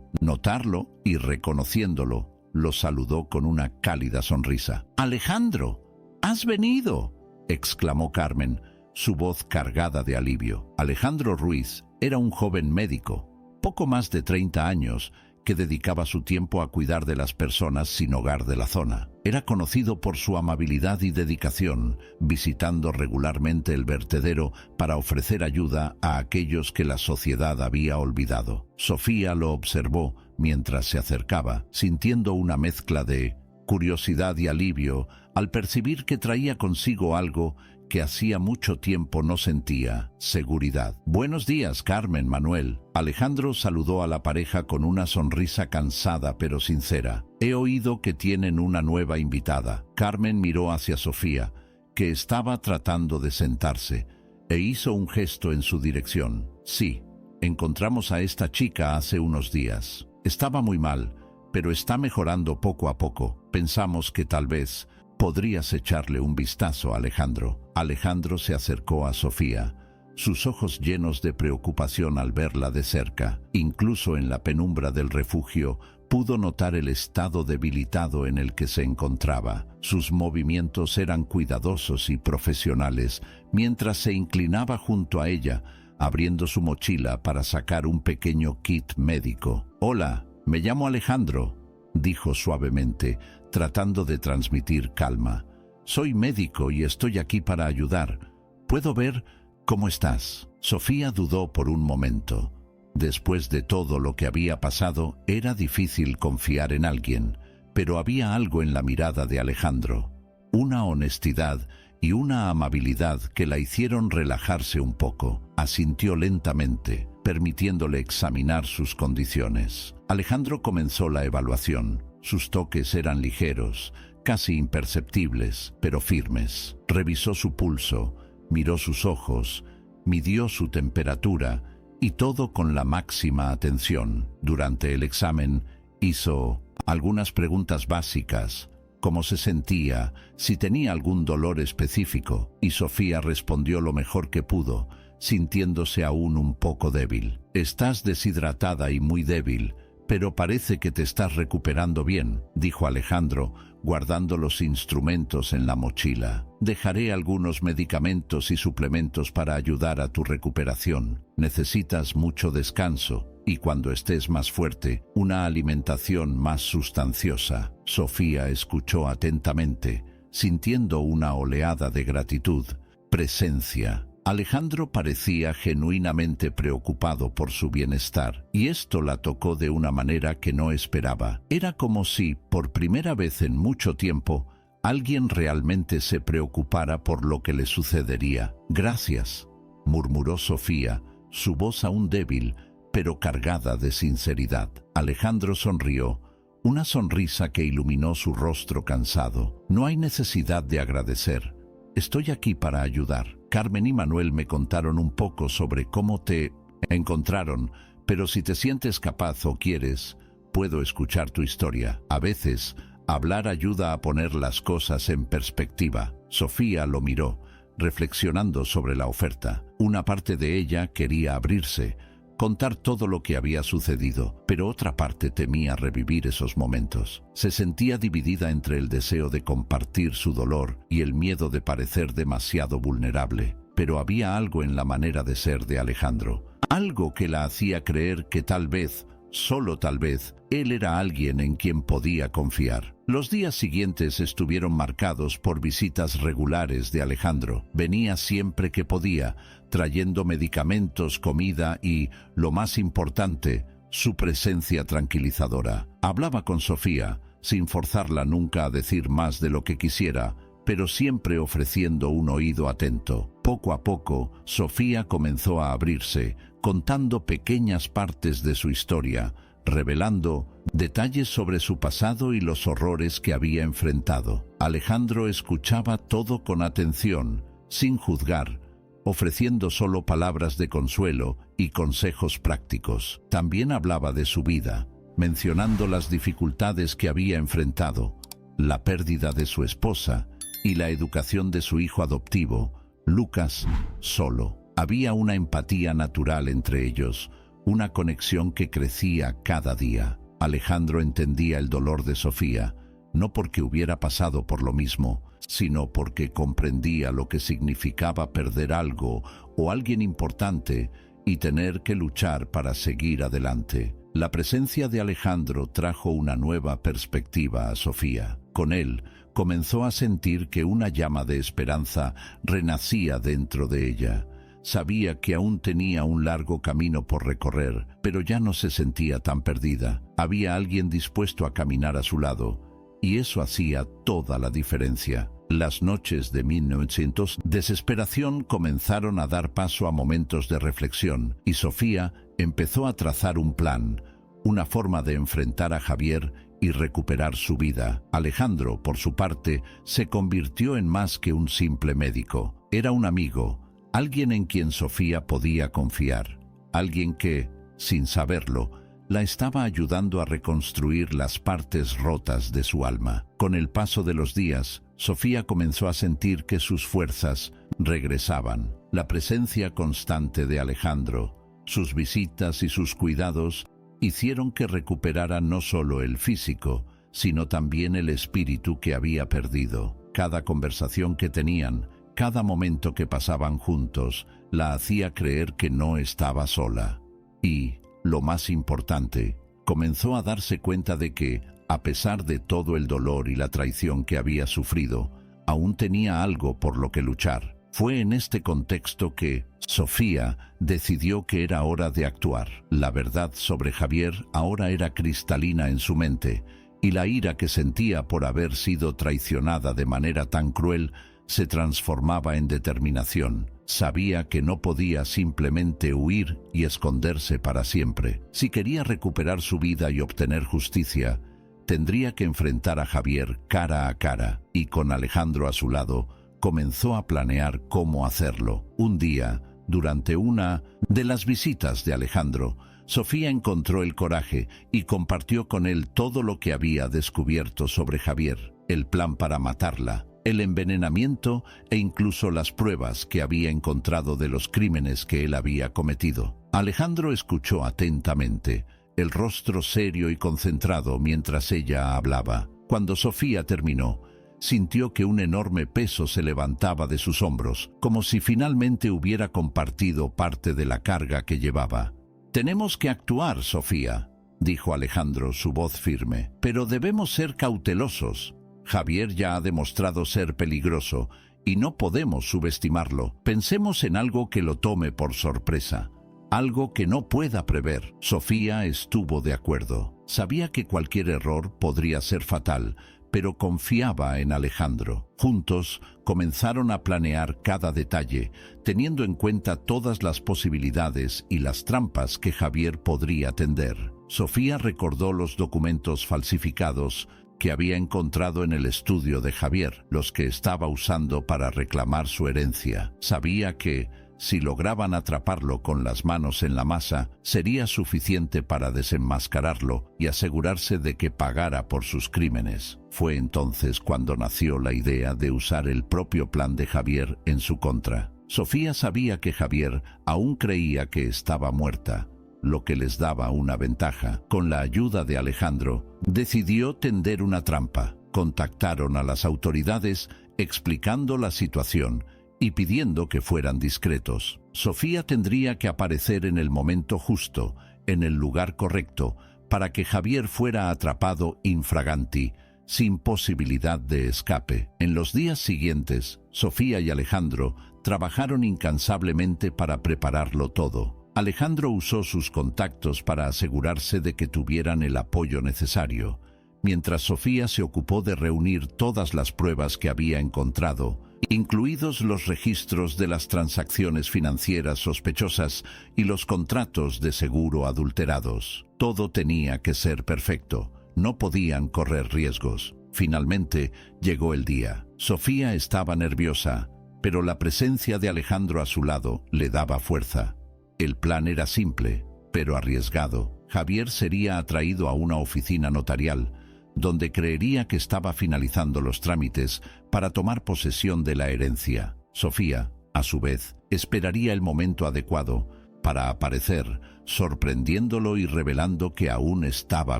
notarlo y, reconociéndolo, lo saludó con una cálida sonrisa. «¡Alejandro! ¡Has venido!», exclamó Carmen, su voz cargada de alivio. Alejandro Ruiz era un joven médico, poco más de 30 años, que dedicaba su tiempo a cuidar de las personas sin hogar de la zona. Era conocido por su amabilidad y dedicación, visitando regularmente el vertedero para ofrecer ayuda a aquellos que la sociedad había olvidado. Sofía lo observó mientras se acercaba, sintiendo una mezcla de curiosidad y alivio al percibir que traía consigo algo que hacía mucho tiempo no sentía: seguridad. «Buenos días, Carmen, Manuel». Alejandro saludó a la pareja con una sonrisa cansada pero sincera. «He oído que tienen una nueva invitada». Carmen miró hacia Sofía, que estaba tratando de sentarse, e hizo un gesto en su dirección. «Sí, encontramos a esta chica hace unos días. Estaba muy mal, pero está mejorando poco a poco. Pensamos que tal vez podrías echarle un vistazo, Alejandro». Alejandro se acercó a Sofía, sus ojos llenos de preocupación al verla de cerca. Incluso en la penumbra del refugio pudo notar el estado debilitado en el que se encontraba. Sus movimientos eran cuidadosos y profesionales, mientras se inclinaba junto a ella, abriendo su mochila para sacar un pequeño kit médico. «Hola, me llamo Alejandro», dijo suavemente, tratando de transmitir calma. «Soy médico y estoy aquí para ayudar. ¿Puedo ver cómo estás?» Sofía dudó por un momento. Después de todo lo que había pasado, era difícil confiar en alguien, pero había algo en la mirada de Alejandro, una honestidad y una amabilidad que la hicieron relajarse un poco. Asintió lentamente, permitiéndole examinar sus condiciones. Alejandro comenzó la evaluación. Sus toques eran ligeros, casi imperceptibles, pero firmes. Revisó su pulso, miró sus ojos, midió su temperatura, y todo con la máxima atención. Durante el examen, hizo algunas preguntas básicas: cómo se sentía, si tenía algún dolor específico, y Sofía respondió lo mejor que pudo, sintiéndose aún un poco débil. «Estás deshidratada y muy débil, pero parece que te estás recuperando bien», dijo Alejandro, guardando los instrumentos en la mochila. «Dejaré algunos medicamentos y suplementos para ayudar a tu recuperación. Necesitas mucho descanso y, cuando estés más fuerte, una alimentación más sustanciosa». Sofía escuchó atentamente, sintiendo una oleada de gratitud. Presencia. Alejandro parecía genuinamente preocupado por su bienestar, y esto la tocó de una manera que no esperaba. Era como si, por primera vez en mucho tiempo, alguien realmente se preocupara por lo que le sucedería. «Gracias», murmuró Sofía, su voz aún débil, pero cargada de sinceridad. Alejandro sonrió, una sonrisa que iluminó su rostro cansado. «No hay necesidad de agradecer. Estoy aquí para ayudar. Carmen y Manuel me contaron un poco sobre cómo te encontraron, pero si te sientes capaz o quieres, puedo escuchar tu historia. A veces, hablar ayuda a poner las cosas en perspectiva». Sofía lo miró, reflexionando sobre la oferta. Una parte de ella quería abrirse, contar todo lo que había sucedido, pero otra parte temía revivir esos momentos. Se sentía dividida entre el deseo de compartir su dolor y el miedo de parecer demasiado vulnerable. Pero había algo en la manera de ser de Alejandro, algo que la hacía creer que tal vez, solo tal vez, él era alguien en quien podía confiar. Los días siguientes estuvieron marcados por visitas regulares de Alejandro. Venía siempre que podía, trayendo medicamentos, comida y, lo más importante, su presencia tranquilizadora. Hablaba con Sofía, sin forzarla nunca a decir más de lo que quisiera, pero siempre ofreciendo un oído atento. Poco a poco, Sofía comenzó a abrirse, contando pequeñas partes de su historia, revelando detalles sobre su pasado y los horrores que había enfrentado. Alejandro escuchaba todo con atención, sin juzgar, ofreciendo solo palabras de consuelo y consejos prácticos. También hablaba de su vida, mencionando las dificultades que había enfrentado, la pérdida de su esposa y la educación de su hijo adoptivo, Lucas, solo. Había una empatía natural entre ellos, una conexión que crecía cada día. Alejandro entendía el dolor de Sofía, no porque hubiera pasado por lo mismo, sino porque comprendía lo que significaba perder algo o alguien importante y tener que luchar para seguir adelante. La presencia de Alejandro trajo una nueva perspectiva a Sofía. Con él, comenzó a sentir que una llama de esperanza renacía dentro de ella. Sabía que aún tenía un largo camino por recorrer, pero ya no se sentía tan perdida. Había alguien dispuesto a caminar a su lado, y eso hacía toda la diferencia. Las noches de 1900, desesperación comenzaron a dar paso a momentos de reflexión, y Sofía empezó a trazar un plan, una forma de enfrentar a Javier y recuperar su vida. Alejandro, por su parte, se convirtió en más que un simple médico. Era un amigo, alguien en quien Sofía podía confiar, alguien que, sin saberlo, la estaba ayudando a reconstruir las partes rotas de su alma. Con el paso de los días, Sofía comenzó a sentir que sus fuerzas regresaban. La presencia constante de Alejandro, sus visitas y sus cuidados hicieron que recuperara no solo el físico, sino también el espíritu que había perdido. Cada conversación que tenían, cada momento que pasaban juntos, la hacía creer que no estaba sola. Y, lo más importante, comenzó a darse cuenta de que, a pesar de todo el dolor y la traición que había sufrido, aún tenía algo por lo que luchar. Fue en este contexto que Sofía decidió que era hora de actuar. La verdad sobre Javier ahora era cristalina en su mente, y la ira que sentía por haber sido traicionada de manera tan cruel se transformaba en determinación. Sabía que no podía simplemente huir y esconderse para siempre. Si quería recuperar su vida y obtener justicia, tendría que enfrentar a Javier cara a cara, y con Alejandro a su lado, comenzó a planear cómo hacerlo. Un día, durante una de las visitas de Alejandro, Sofía encontró el coraje y compartió con él todo lo que había descubierto sobre Javier, el plan para matarla, el envenenamiento e incluso las pruebas que había encontrado de los crímenes que él había cometido. Alejandro escuchó atentamente, el rostro serio y concentrado mientras ella hablaba. Cuando Sofía terminó, sintió que un enorme peso se levantaba de sus hombros, como si finalmente hubiera compartido parte de la carga que llevaba. «Tenemos que actuar, Sofía», dijo Alejandro, su voz firme, «pero debemos ser cautelosos. Javier ya ha demostrado ser peligroso y no podemos subestimarlo. Pensemos en algo que lo tome por sorpresa, algo que no pueda prever». Sofía estuvo de acuerdo. Sabía que cualquier error podría ser fatal, pero confiaba en Alejandro. Juntos comenzaron a planear cada detalle, teniendo en cuenta todas las posibilidades y las trampas que Javier podría tender. Sofía recordó los documentos falsificados que había encontrado en el estudio de Javier, los que estaba usando para reclamar su herencia. Sabía que, si lograban atraparlo con las manos en la masa, sería suficiente para desenmascararlo y asegurarse de que pagara por sus crímenes. Fue entonces cuando nació la idea de usar el propio plan de Javier en su contra. Sofía sabía que Javier aún creía que estaba muerta, lo que les daba una ventaja. Con la ayuda de Alejandro, decidió tender una trampa. Contactaron a las autoridades explicando la situación y pidiendo que fueran discretos. Sofía tendría que aparecer en el momento justo, en el lugar correcto, para que Javier fuera atrapado infraganti, sin posibilidad de escape. En los días siguientes, Sofía y Alejandro trabajaron incansablemente para prepararlo todo. Alejandro usó sus contactos para asegurarse de que tuvieran el apoyo necesario, mientras Sofía se ocupó de reunir todas las pruebas que había encontrado, incluidos los registros de las transacciones financieras sospechosas y los contratos de seguro adulterados. Todo tenía que ser perfecto, no podían correr riesgos. Finalmente llegó el día. Sofía estaba nerviosa, pero la presencia de Alejandro a su lado le daba fuerza. El plan era simple, pero arriesgado. Javier sería atraído a una oficina notarial, donde creería que estaba finalizando los trámites para tomar posesión de la herencia. Sofía, a su vez, esperaría el momento adecuado para aparecer, sorprendiéndolo y revelando que aún estaba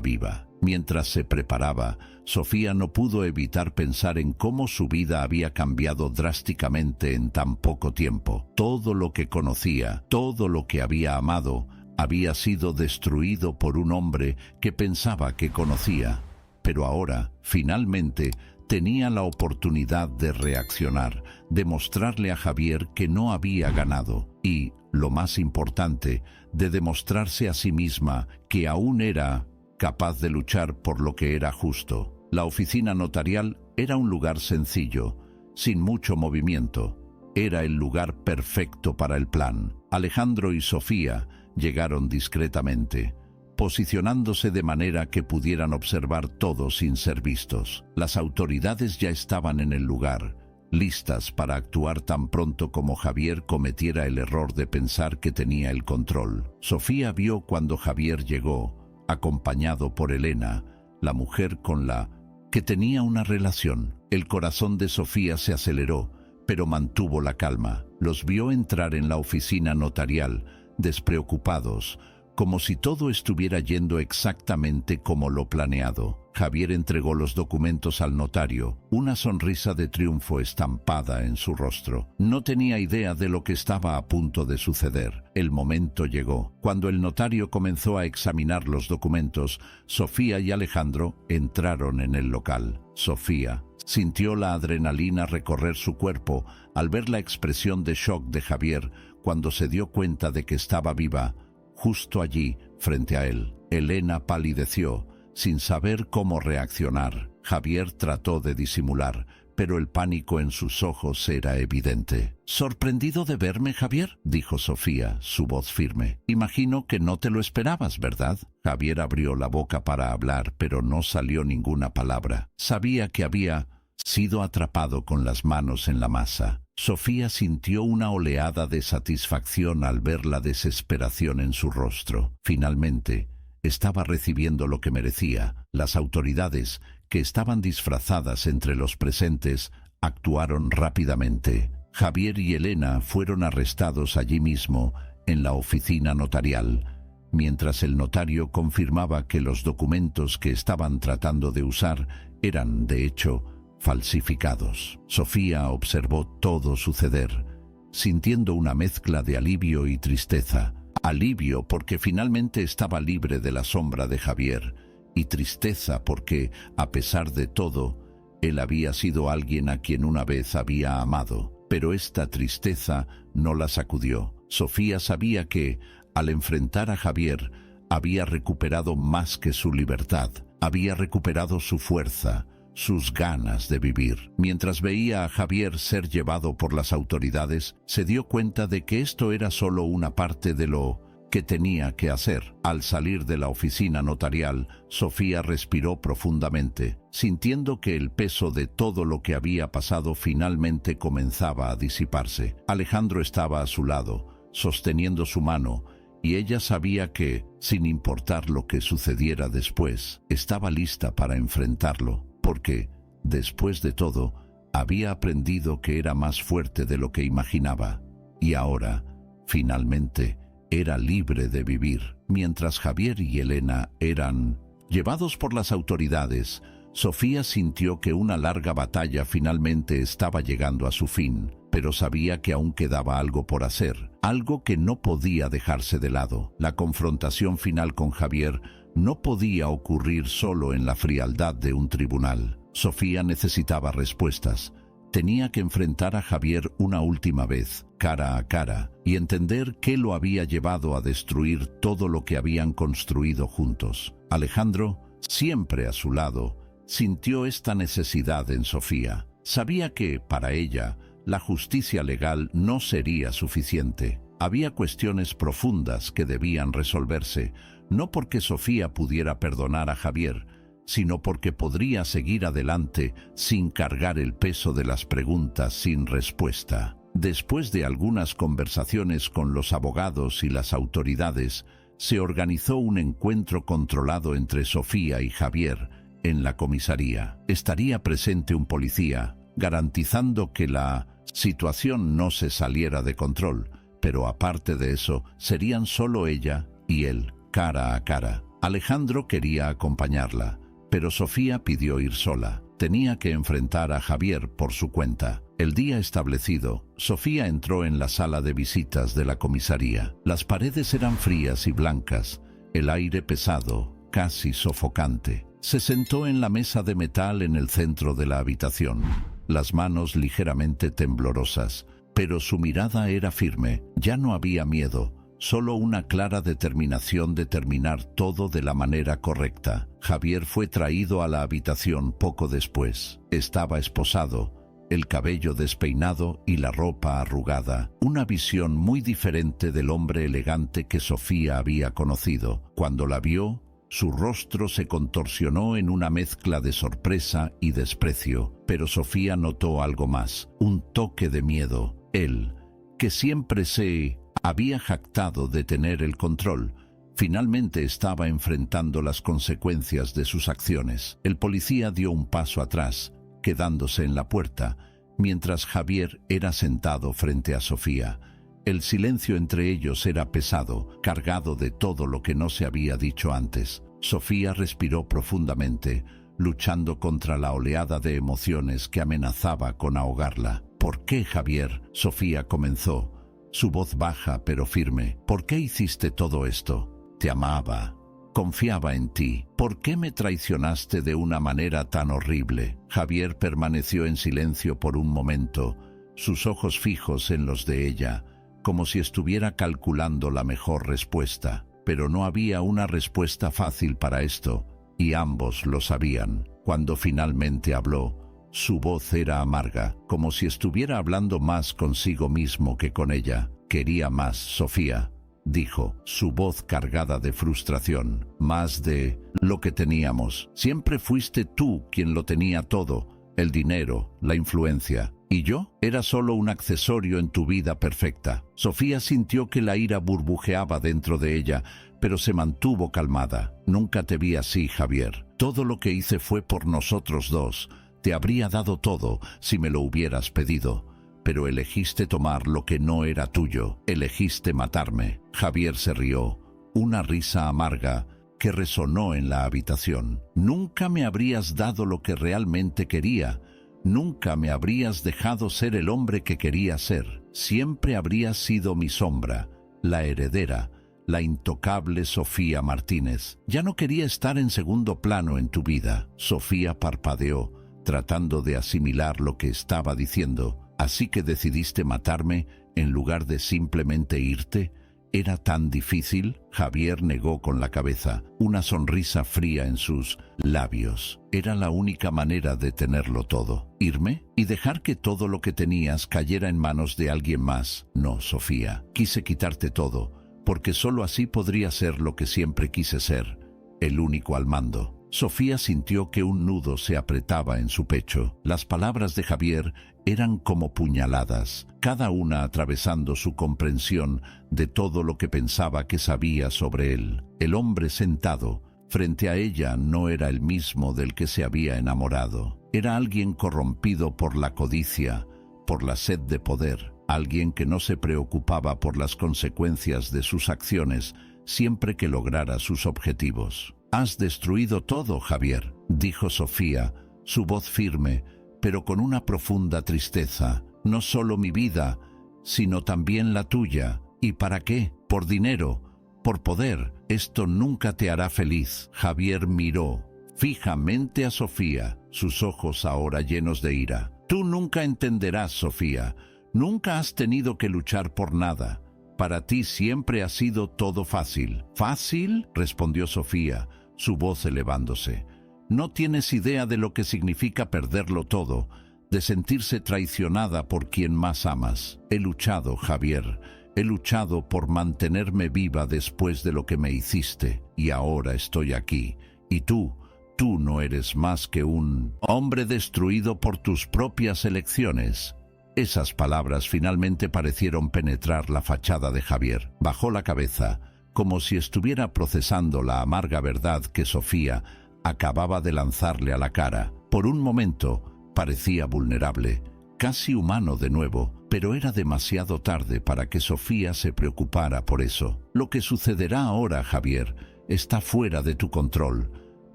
viva. Mientras se preparaba, Sofía no pudo evitar pensar en cómo su vida había cambiado drásticamente en tan poco tiempo. Todo lo que conocía, todo lo que había amado, había sido destruido por un hombre que pensaba que conocía. Pero ahora, finalmente, tenía la oportunidad de reaccionar, de mostrarle a Javier que no había ganado y, lo más importante, de demostrarse a sí misma que aún era capaz de luchar por lo que era justo. La oficina notarial era un lugar sencillo, sin mucho movimiento. Era el lugar perfecto para el plan. Alejandro y Sofía llegaron discretamente, posicionándose de manera que pudieran observar todo sin ser vistos. Las autoridades ya estaban en el lugar, listas para actuar tan pronto como Javier cometiera el error de pensar que tenía el control. Sofía vio cuando Javier llegó, acompañado por Elena, la mujer con la que tenía una relación. El corazón de Sofía se aceleró, pero mantuvo la calma. Los vio entrar en la oficina notarial, despreocupados, como si todo estuviera yendo exactamente como lo planeado. Javier entregó los documentos al notario, una sonrisa de triunfo estampada en su rostro. No tenía idea de lo que estaba a punto de suceder. El momento llegó. Cuando el notario comenzó a examinar los documentos, Sofía y Alejandro entraron en el local. Sofía sintió la adrenalina recorrer su cuerpo al ver la expresión de shock de Javier cuando se dio cuenta de que estaba viva, justo allí, frente a él. Elena palideció, sin saber cómo reaccionar. Javier trató de disimular, pero el pánico en sus ojos era evidente. «¿Sorprendido de verme, Javier?», dijo Sofía, su voz firme. «Imagino que no te lo esperabas, ¿verdad?». Javier abrió la boca para hablar, pero no salió ninguna palabra. Sabía que había sido atrapado con las manos en la masa. Sofía sintió una oleada de satisfacción al ver la desesperación en su rostro. Finalmente, estaba recibiendo lo que merecía. Las autoridades, que estaban disfrazadas entre los presentes, actuaron rápidamente. Javier y Elena fueron arrestados allí mismo, en la oficina notarial, mientras el notario confirmaba que los documentos que estaban tratando de usar eran, de hecho, falsificados. Sofía observó todo suceder, sintiendo una mezcla de alivio y tristeza. Alivio porque finalmente estaba libre de la sombra de Javier, y tristeza porque, a pesar de todo, él había sido alguien a quien una vez había amado. Pero esta tristeza no la sacudió. Sofía sabía que, al enfrentar a Javier, había recuperado más que su libertad, había recuperado su fuerza, sus ganas de vivir. Mientras veía a Javier ser llevado por las autoridades, se dio cuenta de que esto era solo una parte de lo que tenía que hacer. Al salir de la oficina notarial, Sofía respiró profundamente, sintiendo que el peso de todo lo que había pasado finalmente comenzaba a disiparse. Alejandro estaba a su lado, sosteniendo su mano, y ella sabía que, sin importar lo que sucediera después, estaba lista para enfrentarlo, porque, después de todo, había aprendido que era más fuerte de lo que imaginaba, y ahora, finalmente, era libre de vivir. Mientras Javier y Elena eran llevados por las autoridades, Sofía sintió que una larga batalla finalmente estaba llegando a su fin, pero sabía que aún quedaba algo por hacer, algo que no podía dejarse de lado. La confrontación final con Javier no podía ocurrir solo en la frialdad de un tribunal. Sofía necesitaba respuestas. Tenía que enfrentar a Javier una última vez, cara a cara, y entender qué lo había llevado a destruir todo lo que habían construido juntos. Alejandro, siempre a su lado, sintió esta necesidad en Sofía. Sabía que, para ella, la justicia legal no sería suficiente. Había cuestiones profundas que debían resolverse, no porque Sofía pudiera perdonar a Javier, sino porque podría seguir adelante sin cargar el peso de las preguntas sin respuesta. Después de algunas conversaciones con los abogados y las autoridades, se organizó un encuentro controlado entre Sofía y Javier en la comisaría. Estaría presente un policía, garantizando que la situación no se saliera de control, pero aparte de eso, serían solo ella y él, cara a cara. Alejandro quería acompañarla, pero Sofía pidió ir sola. Tenía que enfrentar a Javier por su cuenta. El día establecido, Sofía entró en la sala de visitas de la comisaría. Las paredes eran frías y blancas, el aire pesado, casi sofocante. Se sentó en la mesa de metal en el centro de la habitación, las manos ligeramente temblorosas, pero su mirada era firme. Ya no había miedo, solo una clara determinación de terminar todo de la manera correcta. Javier fue traído a la habitación poco después. Estaba esposado, el cabello despeinado y la ropa arrugada, una visión muy diferente del hombre elegante que Sofía había conocido. Cuando la vio, su rostro se contorsionó en una mezcla de sorpresa y desprecio, pero Sofía notó algo más, un toque de miedo. Él, que siempre se había jactado de tener el control, finalmente estaba enfrentando las consecuencias de sus acciones. El policía dio un paso atrás, quedándose en la puerta, mientras Javier era sentado frente a Sofía. El silencio entre ellos era pesado, cargado de todo lo que no se había dicho antes. Sofía respiró profundamente, luchando contra la oleada de emociones que amenazaba con ahogarla. ¿Por qué, Javier? Sofía comenzó, su voz baja pero firme. ¿Por qué hiciste todo esto? Te amaba. Confiaba en ti. ¿Por qué me traicionaste de una manera tan horrible? Javier permaneció en silencio por un momento, sus ojos fijos en los de ella, como si estuviera calculando la mejor respuesta. Pero no había una respuesta fácil para esto, y ambos lo sabían. Cuando finalmente habló, su voz era amarga, como si estuviera hablando más consigo mismo que con ella. Quería más, Sofía, dijo, su voz cargada de frustración, más de lo que teníamos. Siempre fuiste tú quien lo tenía todo, el dinero, la influencia. ¿Y yo? Era solo un accesorio en tu vida perfecta. Sofía sintió que la ira burbujeaba dentro de ella, pero se mantuvo calmada. Nunca te vi así, Javier. Todo lo que hice fue por nosotros dos. Te habría dado todo si me lo hubieras pedido. Pero elegiste tomar lo que no era tuyo. Elegiste matarme. Javier se rió, una risa amarga que resonó en la habitación. Nunca me habrías dado lo que realmente quería. Nunca me habrías dejado ser el hombre que quería ser. Siempre habrías sido mi sombra, la heredera, la intocable Sofía Martínez. Ya no quería estar en segundo plano en tu vida. Sofía parpadeó, tratando de asimilar lo que estaba diciendo. Así que decidiste matarme en lugar de simplemente irte. ¿Era tan difícil? Javier negó con la cabeza, una sonrisa fría en sus labios. Era la única manera de tenerlo todo. ¿Irme? ¿Y dejar que todo lo que tenías cayera en manos de alguien más? No, Sofía. Quise quitarte todo, porque solo así podría ser lo que siempre quise ser, el único al mando. Sofía sintió que un nudo se apretaba en su pecho. Las palabras de Javier eran como puñaladas, cada una atravesando su comprensión de todo lo que pensaba que sabía sobre él. El hombre sentado frente a ella no era el mismo del que se había enamorado. Era alguien corrompido por la codicia, por la sed de poder, alguien que no se preocupaba por las consecuencias de sus acciones siempre que lograra sus objetivos. «Has destruido todo, Javier», dijo Sofía, su voz firme, pero con una profunda tristeza. «No solo mi vida, sino también la tuya. ¿Y para qué? Por dinero, por poder. Esto nunca te hará feliz». Javier miró fijamente a Sofía, sus ojos ahora llenos de ira. «Tú nunca entenderás, Sofía. Nunca has tenido que luchar por nada. Para ti siempre ha sido todo fácil». «¿Fácil?», respondió Sofía, su voz elevándose. «No tienes idea de lo que significa perderlo todo, de sentirse traicionada por quien más amas. He luchado, Javier, he luchado por mantenerme viva después de lo que me hiciste, y ahora estoy aquí. Y tú no eres más que un hombre destruido por tus propias elecciones». Esas palabras finalmente parecieron penetrar la fachada de Javier. Bajó la cabeza, como si estuviera procesando la amarga verdad que Sofía acababa de lanzarle a la cara. Por un momento parecía vulnerable, casi humano de nuevo, pero era demasiado tarde para que Sofía se preocupara por eso. «Lo que sucederá ahora, Javier, está fuera de tu control.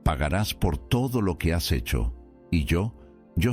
Pagarás por todo lo que has hecho. Y yo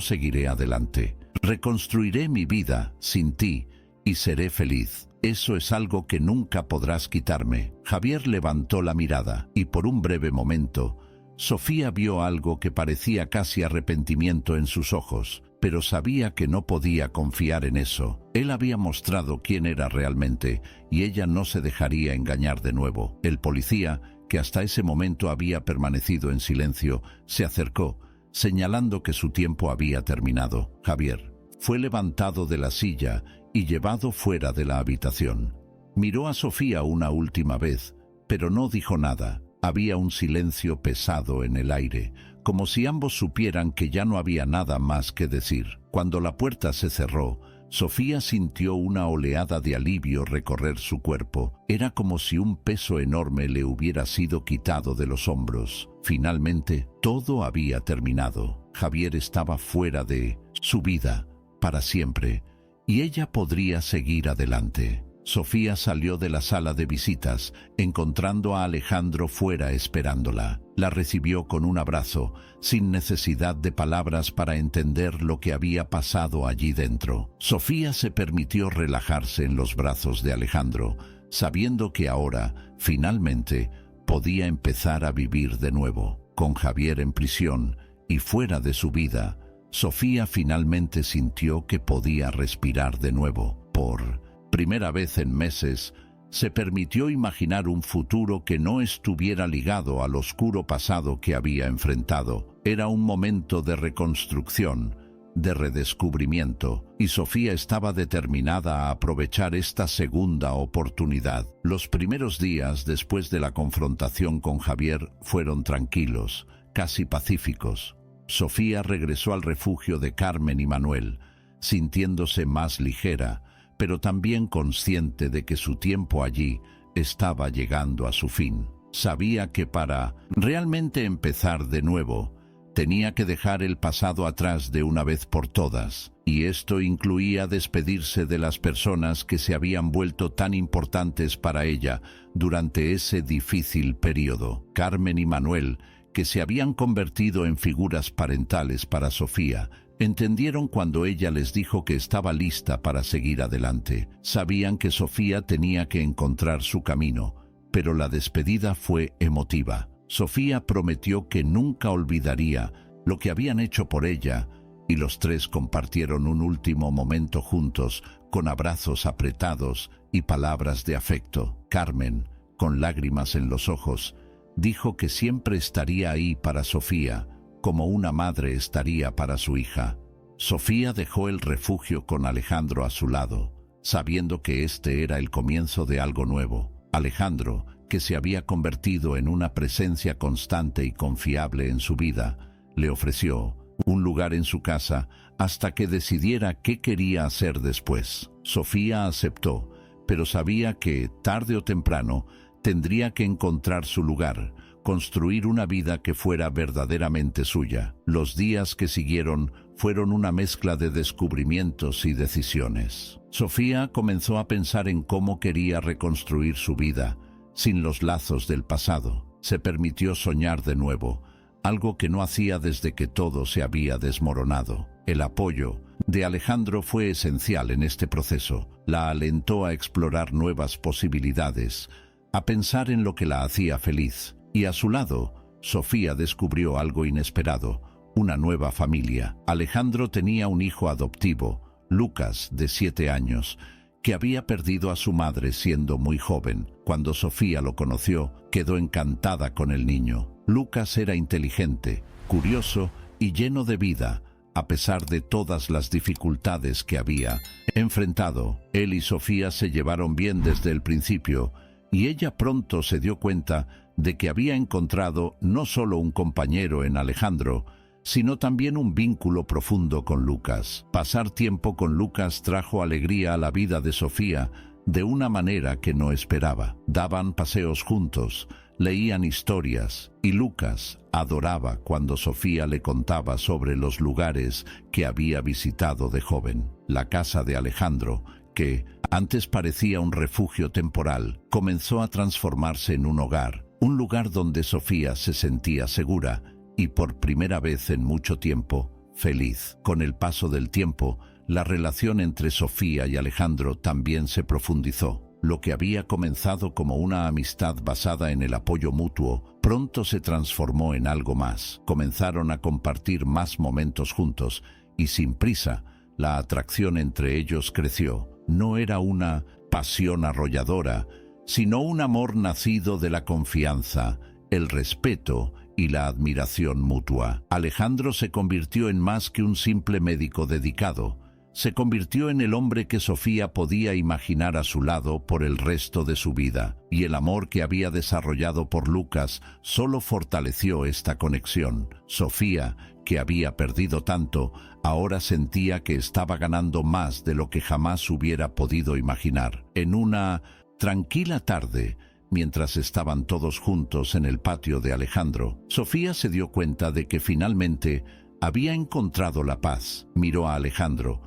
seguiré adelante. Reconstruiré mi vida sin ti y seré feliz. Eso es algo que nunca podrás quitarme». Javier levantó la mirada y por un breve momento Sofía vio algo que parecía casi arrepentimiento en sus ojos, pero sabía que no podía confiar en eso. Él había mostrado quién era realmente y ella no se dejaría engañar de nuevo. El policía, que hasta ese momento había permanecido en silencio, se acercó, señalando que su tiempo había terminado. Javier fue levantado de la silla y llevado fuera de la habitación. Miró a Sofía una última vez, pero no dijo nada. Había un silencio pesado en el aire, como si ambos supieran que ya no había nada más que decir. Cuando la puerta se cerró, Sofía sintió una oleada de alivio recorrer su cuerpo. Era como si un peso enorme le hubiera sido quitado de los hombros. Finalmente, todo había terminado. Javier estaba fuera de su vida, para siempre, y ella podría seguir adelante. Sofía salió de la sala de visitas, encontrando a Alejandro fuera esperándola. La recibió con un abrazo, sin necesidad de palabras para entender lo que había pasado allí dentro. Sofía se permitió relajarse en los brazos de Alejandro, sabiendo que ahora, finalmente, podía empezar a vivir de nuevo. Con Javier en prisión y fuera de su vida, Sofía finalmente sintió que podía respirar de nuevo. Por primera vez en meses, se permitió imaginar un futuro que no estuviera ligado al oscuro pasado que había enfrentado. Era un momento de reconstrucción, de redescubrimiento, y Sofía estaba determinada a aprovechar esta segunda oportunidad. Los primeros días después de la confrontación con Javier fueron tranquilos, casi pacíficos. Sofía regresó al refugio de Carmen y Manuel, sintiéndose más ligera, pero también consciente de que su tiempo allí estaba llegando a su fin. Sabía que para realmente empezar de nuevo, tenía que dejar el pasado atrás de una vez por todas, y esto incluía despedirse de las personas que se habían vuelto tan importantes para ella durante ese difícil periodo. Carmen y Manuel, que se habían convertido en figuras parentales para Sofía, entendieron cuando ella les dijo que estaba lista para seguir adelante. Sabían que Sofía tenía que encontrar su camino, pero la despedida fue emotiva. Sofía prometió que nunca olvidaría lo que habían hecho por ella, y los tres compartieron un último momento juntos, con abrazos apretados y palabras de afecto. Carmen, con lágrimas en los ojos, dijo que siempre estaría ahí para Sofía, como una madre estaría para su hija. Sofía dejó el refugio con Alejandro a su lado, sabiendo que este era el comienzo de algo nuevo. Alejandro, que se había convertido en una presencia constante y confiable en su vida, le ofreció un lugar en su casa hasta que decidiera qué quería hacer después. Sofía aceptó, pero sabía que, tarde o temprano, tendría que encontrar su lugar, construir una vida que fuera verdaderamente suya. Los días que siguieron fueron una mezcla de descubrimientos y decisiones. Sofía comenzó a pensar en cómo quería reconstruir su vida, sin los lazos del pasado. Se permitió soñar de nuevo, algo que no hacía desde que todo se había desmoronado. El apoyo de Alejandro fue esencial en este proceso. La alentó a explorar nuevas posibilidades, a pensar en lo que la hacía feliz. Y a su lado, Sofía descubrió algo inesperado, una nueva familia. Alejandro tenía un hijo adoptivo, Lucas, de 7 años, que había perdido a su madre siendo muy joven. Cuando Sofía lo conoció, quedó encantada con el niño. Lucas era inteligente, curioso y lleno de vida, a pesar de todas las dificultades que había enfrentado. Él y Sofía se llevaron bien desde el principio, y ella pronto se dio cuenta de que había encontrado no solo un compañero en Alejandro, sino también un vínculo profundo con Lucas. Pasar tiempo con Lucas trajo alegría a la vida de Sofía de una manera que no esperaba. Daban paseos juntos, leían historias, y Lucas adoraba cuando Sofía le contaba sobre los lugares que había visitado de joven. La casa de Alejandro, que antes parecía un refugio temporal, comenzó a transformarse en un hogar, un lugar donde Sofía se sentía segura y, por primera vez en mucho tiempo, feliz. Con el paso del tiempo, la relación entre Sofía y Alejandro también se profundizó. Lo que había comenzado como una amistad basada en el apoyo mutuo, pronto se transformó en algo más. Comenzaron a compartir más momentos juntos y, sin prisa, la atracción entre ellos creció. No era una pasión arrolladora, sino un amor nacido de la confianza, el respeto y la admiración mutua. Alejandro se convirtió en más que un simple médico dedicado. Se convirtió en el hombre que Sofía podía imaginar a su lado por el resto de su vida, y el amor que había desarrollado por Lucas solo fortaleció esta conexión. Sofía, que había perdido tanto, ahora sentía que estaba ganando más de lo que jamás hubiera podido imaginar. En una tranquila tarde, mientras estaban todos juntos en el patio de Alejandro, Sofía se dio cuenta de que finalmente había encontrado la paz. Miró a Alejandro,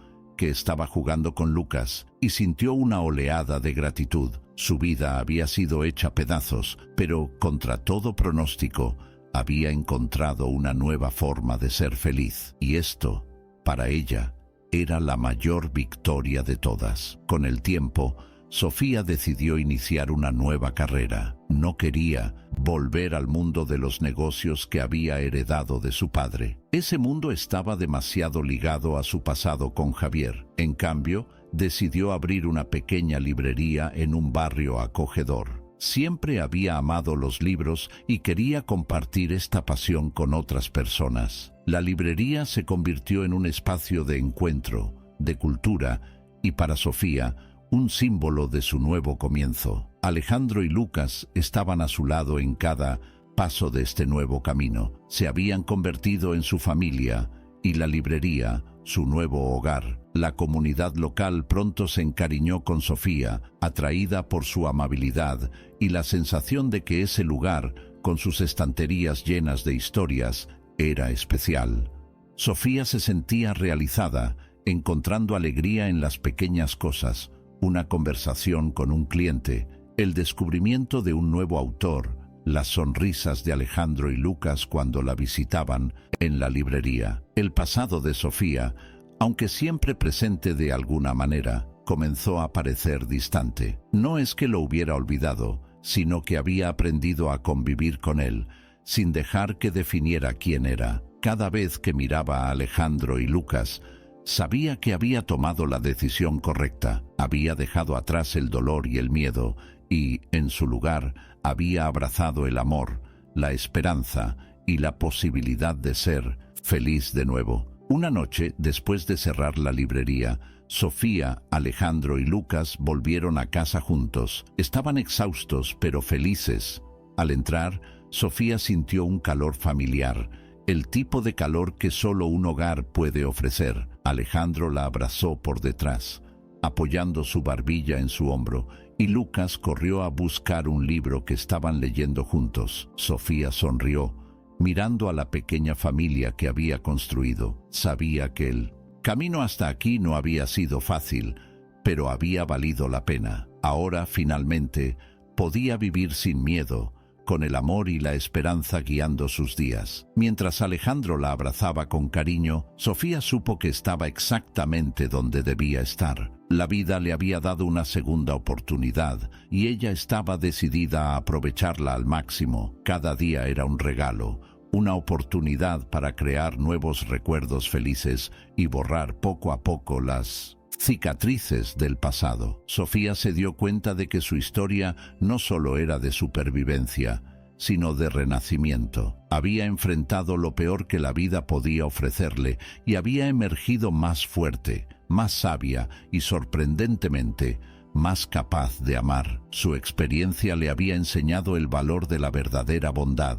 que estaba jugando con Lucas y sintió una oleada de gratitud. Su vida había sido hecha pedazos, pero contra todo pronóstico, había encontrado una nueva forma de ser feliz. Y esto, para ella, era la mayor victoria de todas. Con el tiempo, Sofía decidió iniciar una nueva carrera. No quería volver al mundo de los negocios que había heredado de su padre. Ese mundo estaba demasiado ligado a su pasado con Javier. En cambio, decidió abrir una pequeña librería en un barrio acogedor. Siempre había amado los libros y quería compartir esta pasión con otras personas. La librería se convirtió en un espacio de encuentro, de cultura y, para Sofía, un símbolo de su nuevo comienzo. Alejandro y Lucas estaban a su lado en cada paso de este nuevo camino. Se habían convertido en su familia y la librería, su nuevo hogar. La comunidad local pronto se encariñó con Sofía, atraída por su amabilidad y la sensación de que ese lugar, con sus estanterías llenas de historias, era especial. Sofía se sentía realizada, encontrando alegría en las pequeñas cosas, una conversación con un cliente, el descubrimiento de un nuevo autor, las sonrisas de Alejandro y Lucas cuando la visitaban en la librería. El pasado de Sofía, aunque siempre presente de alguna manera, comenzó a parecer distante. No es que lo hubiera olvidado, sino que había aprendido a convivir con él, sin dejar que definiera quién era. Cada vez que miraba a Alejandro y Lucas, sabía que había tomado la decisión correcta. Había dejado atrás el dolor y el miedo y, en su lugar, había abrazado el amor, la esperanza y la posibilidad de ser feliz de nuevo. Una noche, después de cerrar la librería, Sofía, Alejandro y Lucas volvieron a casa juntos. Estaban exhaustos, pero felices. Al entrar, Sofía sintió un calor familiar, el tipo de calor que solo un hogar puede ofrecer. Alejandro la abrazó por detrás, apoyando su barbilla en su hombro, y Lucas corrió a buscar un libro que estaban leyendo juntos. Sofía sonrió, mirando a la pequeña familia que había construido. Sabía que el camino hasta aquí no había sido fácil, pero había valido la pena. Ahora, finalmente, podía vivir sin miedo, con el amor y la esperanza guiando sus días. Mientras Alejandro la abrazaba con cariño, Sofía supo que estaba exactamente donde debía estar. La vida le había dado una segunda oportunidad y ella estaba decidida a aprovecharla al máximo. Cada día era un regalo, una oportunidad para crear nuevos recuerdos felices y borrar poco a poco las cicatrices del pasado. Sofía se dio cuenta de que su historia no solo era de supervivencia, sino de renacimiento. Había enfrentado lo peor que la vida podía ofrecerle y había emergido más fuerte, más sabia y, sorprendentemente, más capaz de amar. Su experiencia le había enseñado el valor de la verdadera bondad,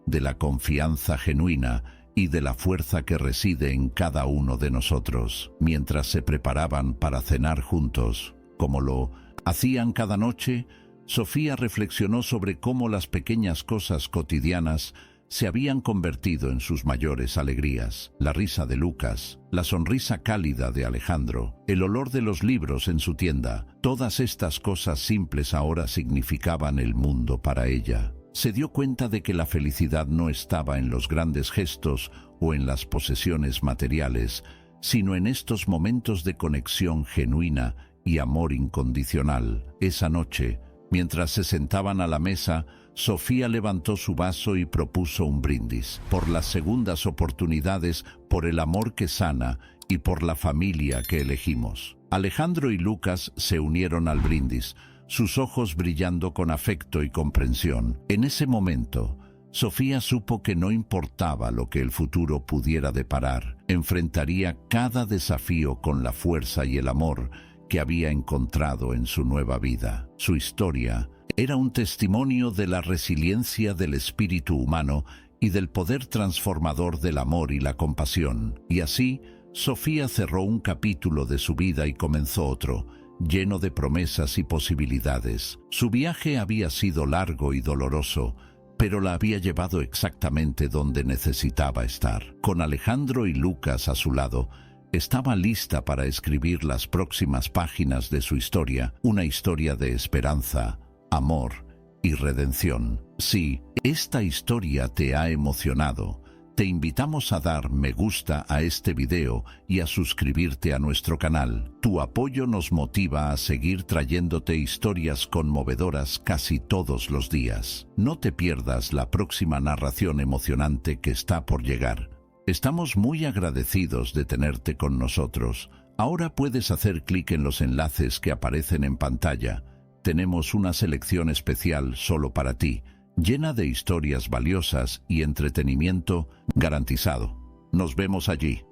de la confianza genuina y de la fuerza que reside en cada uno de nosotros. Mientras se preparaban para cenar juntos, como lo hacían cada noche, Sofía reflexionó sobre cómo las pequeñas cosas cotidianas se habían convertido en sus mayores alegrías. La risa de Lucas, la sonrisa cálida de Alejandro, el olor de los libros en su tienda, todas estas cosas simples ahora significaban el mundo para ella. Se dio cuenta de que la felicidad no estaba en los grandes gestos o en las posesiones materiales, sino en estos momentos de conexión genuina y amor incondicional. Esa noche, mientras se sentaban a la mesa, Sofía levantó su vaso y propuso un brindis, por las segundas oportunidades, por el amor que sana y por la familia que elegimos. Alejandro y Lucas se unieron al brindis, sus ojos brillando con afecto y comprensión. En ese momento, Sofía supo que no importaba lo que el futuro pudiera deparar, enfrentaría cada desafío con la fuerza y el amor que había encontrado en su nueva vida. Su historia era un testimonio de la resiliencia del espíritu humano y del poder transformador del amor y la compasión. Y así, Sofía cerró un capítulo de su vida y comenzó otro, lleno de promesas y posibilidades. Su viaje había sido largo y doloroso, pero la había llevado exactamente donde necesitaba estar. Con Alejandro y Lucas a su lado, estaba lista para escribir las próximas páginas de su historia, una historia de esperanza, amor y redención. Si esta historia te ha emocionado, te invitamos a dar me gusta a este video y a suscribirte a nuestro canal. Tu apoyo nos motiva a seguir trayéndote historias conmovedoras casi todos los días. No te pierdas la próxima narración emocionante que está por llegar. Estamos muy agradecidos de tenerte con nosotros. Ahora puedes hacer clic en los enlaces que aparecen en pantalla. Tenemos una selección especial solo para ti, llena de historias valiosas y entretenimiento garantizado. Nos vemos allí.